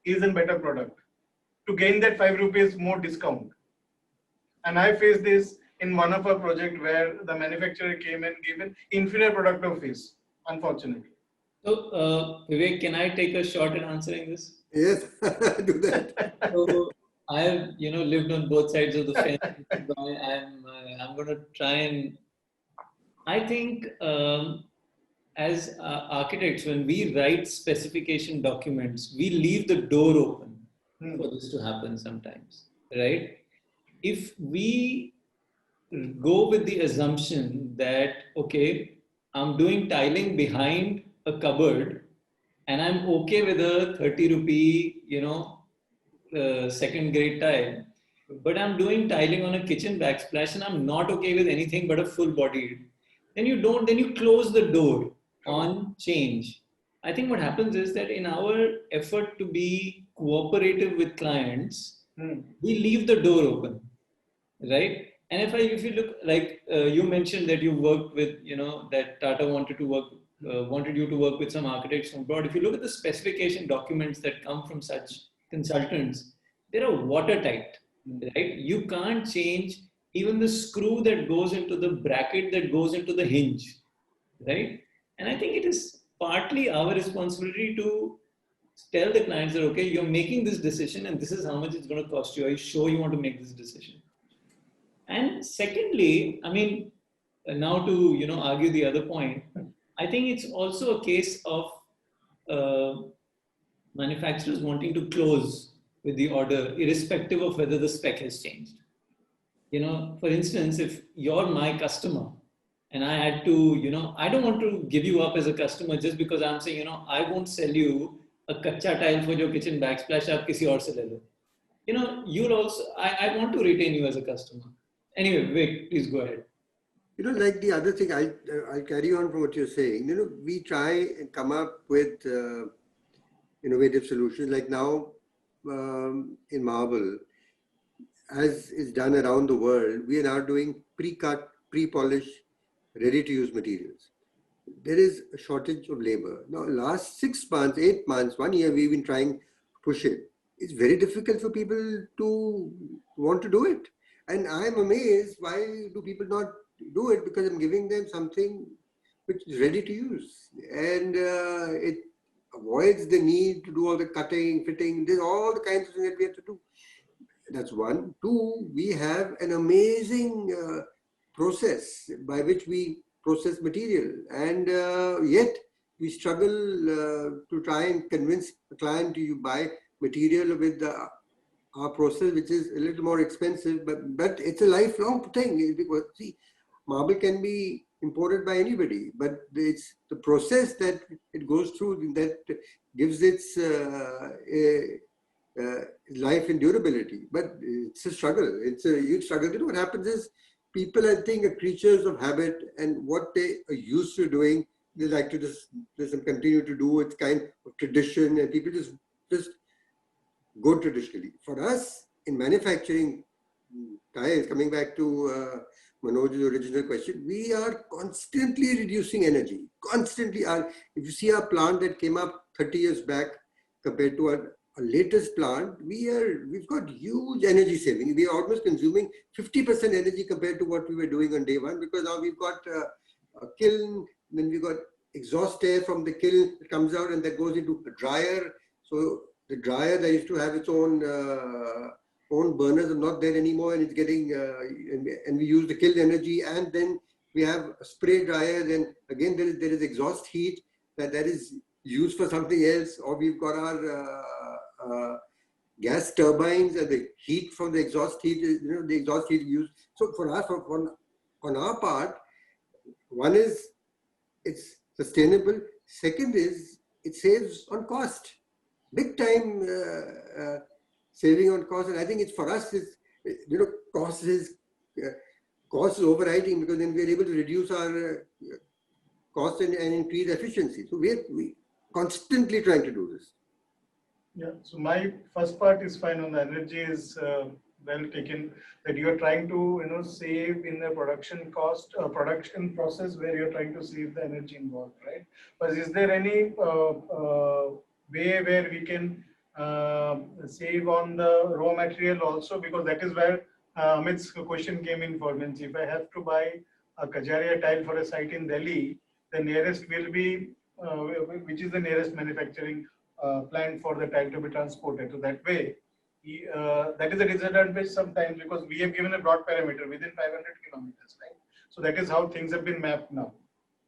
is a better product, to gain that 5 rupees more discount. And I faced this in one of our project where the manufacturer came and gave an inferior product of his, unfortunately. So, Vivek, can I take a shot at answering this? Yes, do that. So, I have, lived on both sides of the fence. I'm going to try and. I think as architects, when we write specification documents, we leave the door open for this to happen sometimes, right? If we go with the assumption that, okay, I'm doing tiling behind a cupboard and I'm okay with a 30 rupee, second grade tile, but I'm doing tiling on a kitchen backsplash and I'm not okay with anything but a full bodied, then you close the door on change. I think what happens is that in our effort to be cooperative with clients, we leave the door open, right? And if you look, like you mentioned that you worked with, that Tata wanted you to work with some architects from abroad. If you look at the specification documents that come from such consultants, they are watertight, right? You can't change even the screw that goes into the bracket that goes into the hinge, right? And I think it is partly our responsibility to tell the clients that, okay, you're making this decision and this is how much it's going to cost you. Are you sure you want to make this decision? And secondly, I mean, now to argue the other point, I think it's also a case of manufacturers wanting to close with the order, irrespective of whether the spec has changed. For instance, if you're my customer and I had to, I don't want to give you up as a customer just because I'm saying, I won't sell you a kacha tile for your kitchen backsplash, aap kisi aur se le lo. You'll also, I want to retain you as a customer. Anyway, Vivek, please go ahead. Like the other thing, I'll carry on from what you're saying. We try and come up with innovative solutions. Like now in marble, as is done around the world, we are now doing pre-cut, pre-polish, ready-to-use materials. There is a shortage of labor. Now, last 6 months, 8 months, 1 year, we've been trying to push it. It's very difficult for people to want to do it. And I'm amazed, why do people not do it? Because I'm giving them something which is ready to use. And it avoids the need to do all the cutting, fitting, there's all the kinds of things that we have to do. That's one. Two, we have an amazing process by which we process material, and yet we struggle to try and convince a client to buy material with our process, which is a little more expensive, but it's a lifelong thing, because see, marble can be imported by anybody, but it's the process that it goes through that gives its life and durability. But it's a struggle. It's a huge struggle. You know what happens is, people, I think, are creatures of habit, and what they are used to doing, they like to just continue to do. It's kind of tradition, and people just go traditionally. For us in manufacturing tiles, coming back to Manoj's original question, we are constantly reducing energy. Constantly. If you see our plant that came up 30 years back compared to our latest plant, we've got huge energy saving. We are almost consuming 50% energy compared to what we were doing on day one, because now we've got a kiln, then we've got exhaust air from the kiln that comes out and that goes into a dryer. So the dryer that used to have its own burners are not there anymore, and it's getting and we use the kiln energy, and then we have a spray dryer. Then again there is exhaust heat that is used for something else, or we've got our gas turbines, and the heat from the exhaust heat is, the exhaust heat used. So for us, on our part, one is it's sustainable. Second is it saves on cost, big time saving on cost. And I think it's for us, it's, cost is overriding, because then we're able to reduce our cost and increase efficiency. So we're constantly trying to do this. Yeah, so my first part is fine on the energy is well taken, that you are trying to save in the production cost, production process, where you're trying to save the energy involved, right? But is there any way where we can save on the raw material also? Because that is where Amit's question came in for. Means if I have to buy a Kajaria tile for a site in Delhi, the nearest will be which is the nearest manufacturing plant for the tile to be transported. So that way, that is a disadvantage sometimes, because we have given a broad parameter within 500 kilometers, right? So that is how things have been mapped now.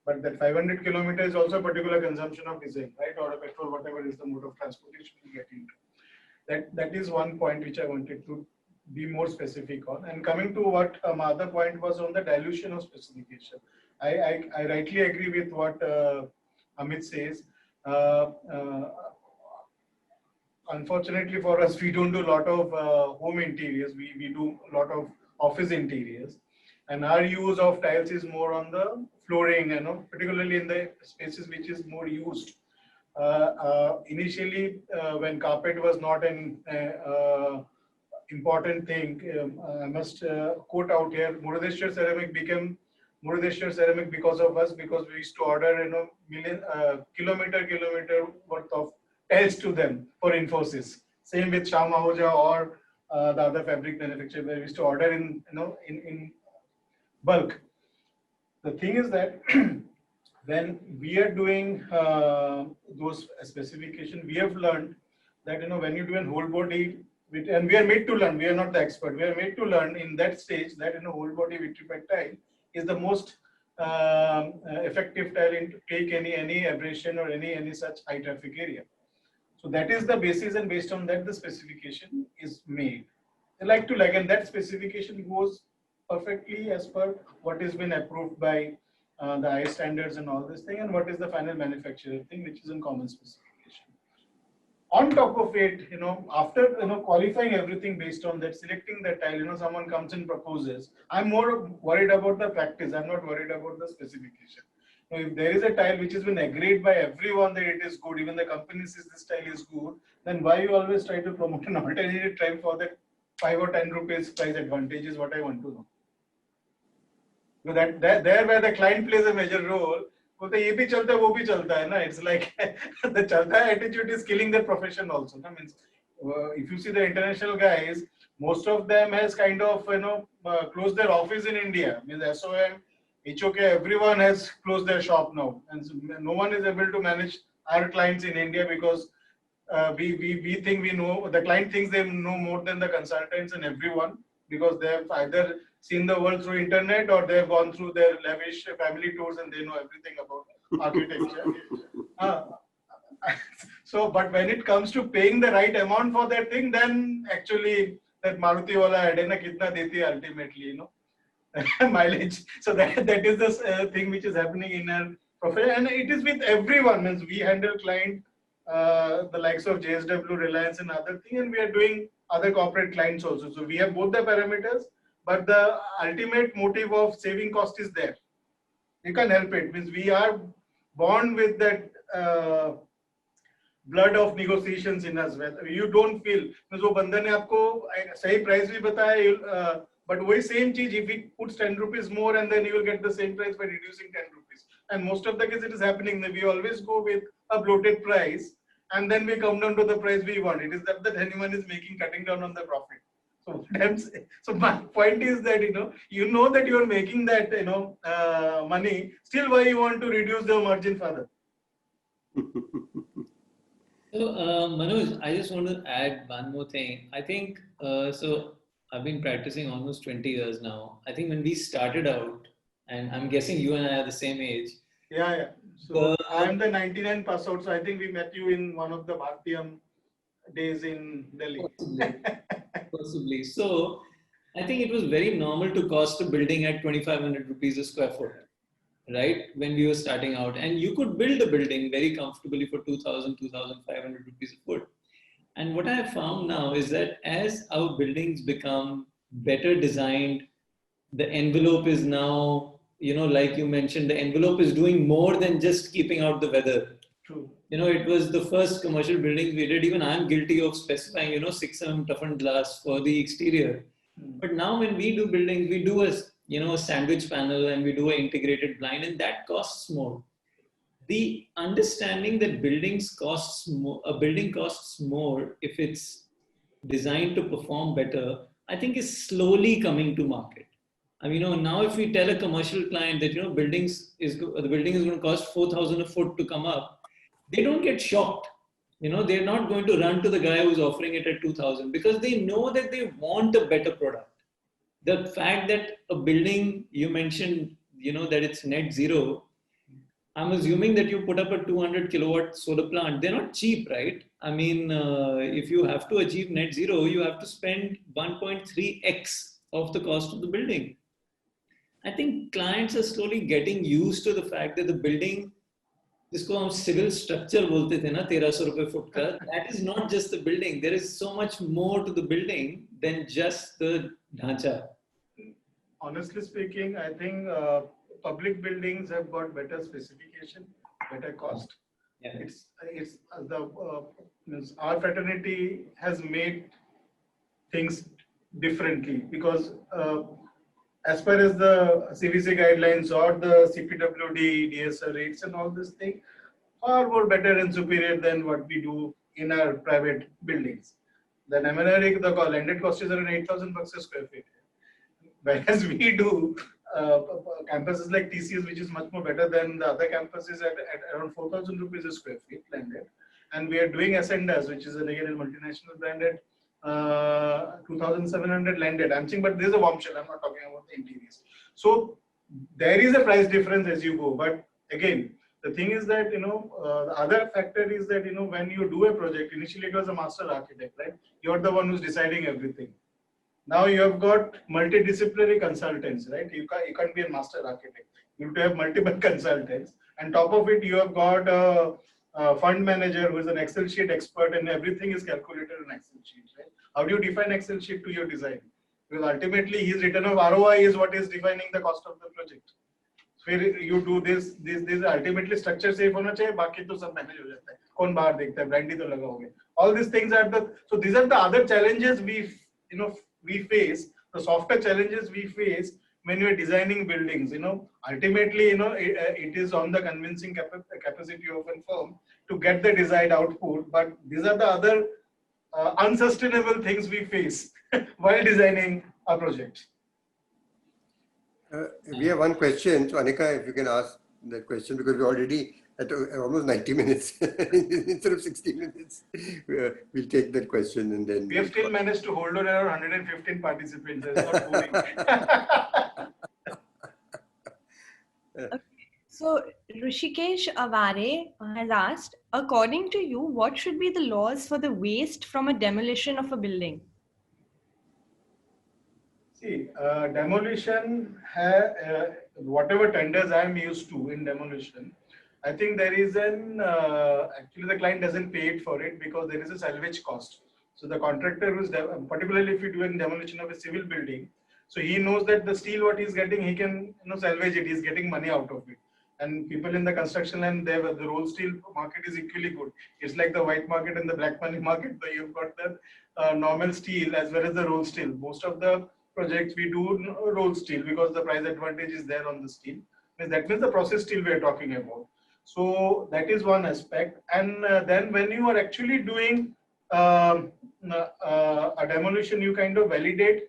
But that 500 kilometers is also a particular consumption of diesel, right? Or a petrol, whatever is the mode of transportation we get into. That is one point which I wanted to be more specific on. And coming to what my other point was on the dilution of specification. I rightly agree with what Amit says. Unfortunately for us, we don't do a lot of home interiors. We do a lot of office interiors, and our use of tiles is more on the flooring, particularly in the spaces which is more used. Initially, when carpet was not an important thing, I must quote out here, Murdeshwar ceramic became Murdeshwar ceramic because of us, because we used to order kilometer worth of tiles to them for Infosys. Same with Shah Mahuja or the other fabric manufacturer, where we used to order in bulk. The thing is that when we are doing those specifications, we have learned that when you do a whole body, and we are made to learn. We are not the expert. We are made to learn in that stage that whole body vitrified tile is the most effective tile to take any abrasion or any such high traffic area. So that is the basis, and based on that the specification is made. Like to like, and that specification goes perfectly as per what has been approved by the IS standards and all this thing, and what is the final manufacturer thing, which is in common specification. On top of it, after qualifying everything based on that, selecting that tile, someone comes and proposes. I'm more worried about the practice. I'm not worried about the specification. Now, if there is a tile which has been agreed by everyone that it is good, even the company says this tile is good, then why you always try to promote an alternative tile for that 5 or 10 rupees price advantage is what I want to know. So there where the client plays a major role, ये भी चलता है वो भी चलता है ना. It's like the चलता है attitude is killing their profession also. That means if you see the international guys, most of them has kind of closed their office in India. Means SOM, HOK, everyone has closed their shop now, and so no one is able to manage our clients in India, because we think we know, the client thinks they know more than the consultants and everyone, because they have either seen the world through internet, or they've gone through their lavish family tours and they know everything about architecture. So, but when it comes to paying the right amount for that thing, then actually that Maruti wala ad hai na kitna deti hai ultimately, mileage. So that is the thing which is happening in our profession, and it is with everyone. Means we handle client, the likes of JSW, Reliance, and other thing, and we are doing other corporate clients also. So we have both the parameters, but the ultimate motive of saving cost is there. You can't help it. Means we are born with that blood of negotiations in us. You don't feel means वो बंदा ने आपको सही price भी बताया, but वही same चीज, if he puts 10 rupees more, and then you will get the same price by reducing 10 rupees. And most of the cases it is happening that we always go with a bloated price, and then we come down to the price we want. It is that anyone is cutting down on the profit. So my point is that you know that you are making that money. Still, why you want to reduce the margin further? So, Manoj, I just want to add one more thing. I think, so I've been practicing almost 20 years now. I think when we started out, and I'm guessing you and I are the same age. Yeah. So I'm the 99 pass out. So I think we met you in one of the Bhartiyam days in Delhi. Possibly. So I think it was very normal to cost a building at 2,500 rupees a square foot, right? When we were starting out, and you could build a building very comfortably for 2,000, 2,500 rupees a foot. And what I have found now is that as our buildings become better designed, the envelope is now, like you mentioned, the envelope is doing more than just keeping out the weather. True. It was the first commercial building we did. Even I'm guilty of specifying, 6 mm toughened glass for the exterior. But now when we do buildings, we do a sandwich panel, and we do an integrated blind, and that costs more. The understanding that a building costs more if it's designed to perform better, I think is slowly coming to market. I mean, now if we tell a commercial client that, the building is going to cost 4,000 a foot to come up, they don't get shocked. They're not going to run to the guy who's offering it at 2,000, because they know that they want a better product. The fact that a building, you mentioned, that it's net zero, I'm assuming that you put up a 200 kilowatt solar plant. They're not cheap, right? I mean, if you have to achieve net zero, you have to spend 1.3x of the cost of the building. I think clients are slowly getting used to the fact that the building, जिसको हम civil structure बोलते थे ना 1,300 रुपए foot का, that is not just the building. There is so much more to the building than just the ढांचा. Honestly speaking, I think public buildings have got better specification, better cost. Yeah. It's our fraternity has made things differently, because as far as the CVC guidelines or the CPWD, DSR rates and all this thing, far more better and superior than what we do in our private buildings. The MNRE, the landed cost is around 8,000 bucks a square feet. Whereas we do campuses like TCS, which is much more better than the other campuses at around 4,000 rupees a square feet landed. And we are doing Ascendas, which is again a multinational brand at 2,700 landed. I'm saying, but this is a warm shell. I'm not talking about the interiors. So there is a price difference as you go. But again, the thing is that, the other factor is that, when you do a project, initially it was a master architect, right? You're the one who's deciding everything. Now you have got multidisciplinary consultants, right? You can't be a master architect. You have to have multiple consultants. And top of it, you have got a fund manager who is an Excel sheet expert, and everything is calculated in Excel sheet, right? How do you define Excel sheet to your design? Because ultimately his return of ROI is what is defining the cost of the project. So you do this ultimately structure safe होना चाहिए, बाकी तो सब manage हो जाता है. कौन बाहर देखता है, brand ही तो लगाओगे. All these things are so these are the other challenges we face, the softer challenges we face when you are designing buildings. Ultimately, it is on the convincing capacity of a firm to get the desired output. But these are the other unsustainable things we face while designing a project. We have one question. So Anikaa, if you can ask that question, because we already at almost 90 minutes instead of 60 minutes. We'll take that question and then. We have still managed to hold on around 115 participants. That's not boring. So Rishikesh Avare has asked, according to you, what should be the laws for the waste from a demolition of a building? See, demolition, whatever tenders I'm used to in demolition, I think there is actually the client doesn't pay it for it because there is a salvage cost. So the contractor who's, particularly if you do a demolition of a civil building, so he knows that the steel what he's getting, he can salvage it, he's getting money out of it. And people in the construction line, the rolled steel market is equally good. It's like the white market and the black money market. So you've got the normal steel as well as the rolled steel. Most of the projects we do rolled steel because the price advantage is there on the steel. That means the process steel we are talking about. So that is one aspect. And then when you are actually doing a demolition, you kind of validate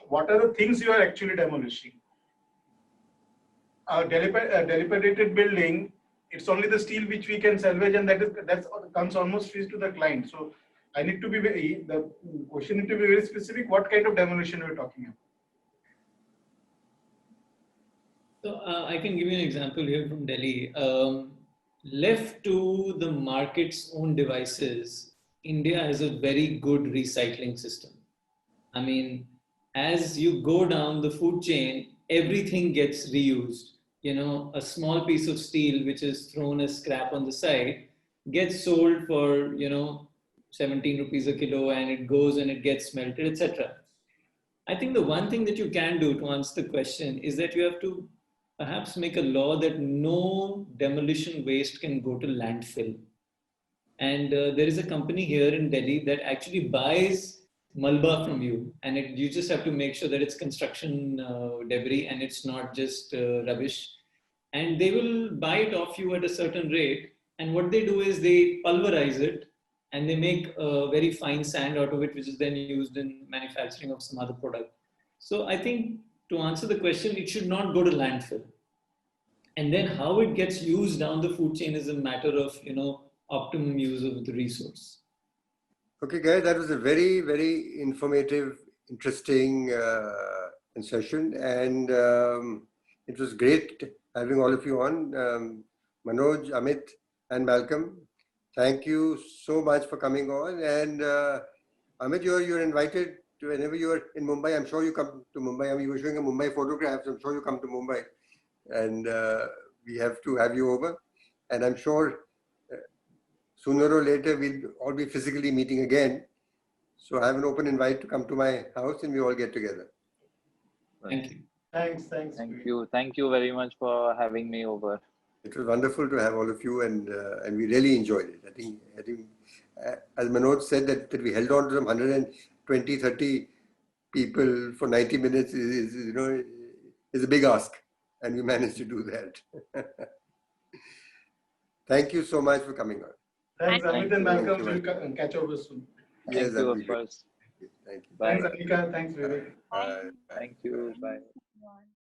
what are the things you are actually demolishing. A dilapidated building, it's only the steel which we can salvage, and that comes almost free to the client. So I need to be the question need to be very specific. What kind of demolition we're talking about? So I can give you an example here from Delhi. Left to the market's own devices, India has a very good recycling system. I mean, as you go down the food chain, everything gets reused. A small piece of steel which is thrown as scrap on the side gets sold for 17 rupees a kilo, and it goes and it gets smelted, etc. I think the one thing that you can do to answer the question is that you have to perhaps make a law that no demolition waste can go to landfill. And there is a company here in Delhi that actually buys Malba from you, and you just have to make sure that it's construction debris and it's not just rubbish. And they will buy it off you at a certain rate. And what they do is they pulverize it and they make a very fine sand out of it, which is then used in manufacturing of some other product. So I think to answer the question, it should not go to landfill. And then how it gets used down the food chain is a matter of, optimum use of the resource. Okay, guys, that was a very, very informative, interesting session, and it was great having all of you on. Manoj, Amit, and Malcolm, thank you so much for coming on. And Amit, you're invited to whenever you are in Mumbai. I'm sure you come to Mumbai. I mean, you were showing a Mumbai photograph, so I'm sure you come to Mumbai, and we have to have you over. And I'm sure sooner or later we'll all be physically meeting again. So I have an open invite to come to my house and we all get together. Thank you. Thanks. Thank you very much for having me over. It was wonderful to have all of you, and we really enjoyed it. I think as Manoj said that we held on to some 120, 30 people for 90 minutes is a big ask, and we managed to do that. Thank you so much for coming on. Thanks, Amit and Malcolm. We'll catch over soon. Yes, Thank you, of course. Thank you. Bye. Thanks, Anikaa. Thanks, Vivek. Thank you. Bye.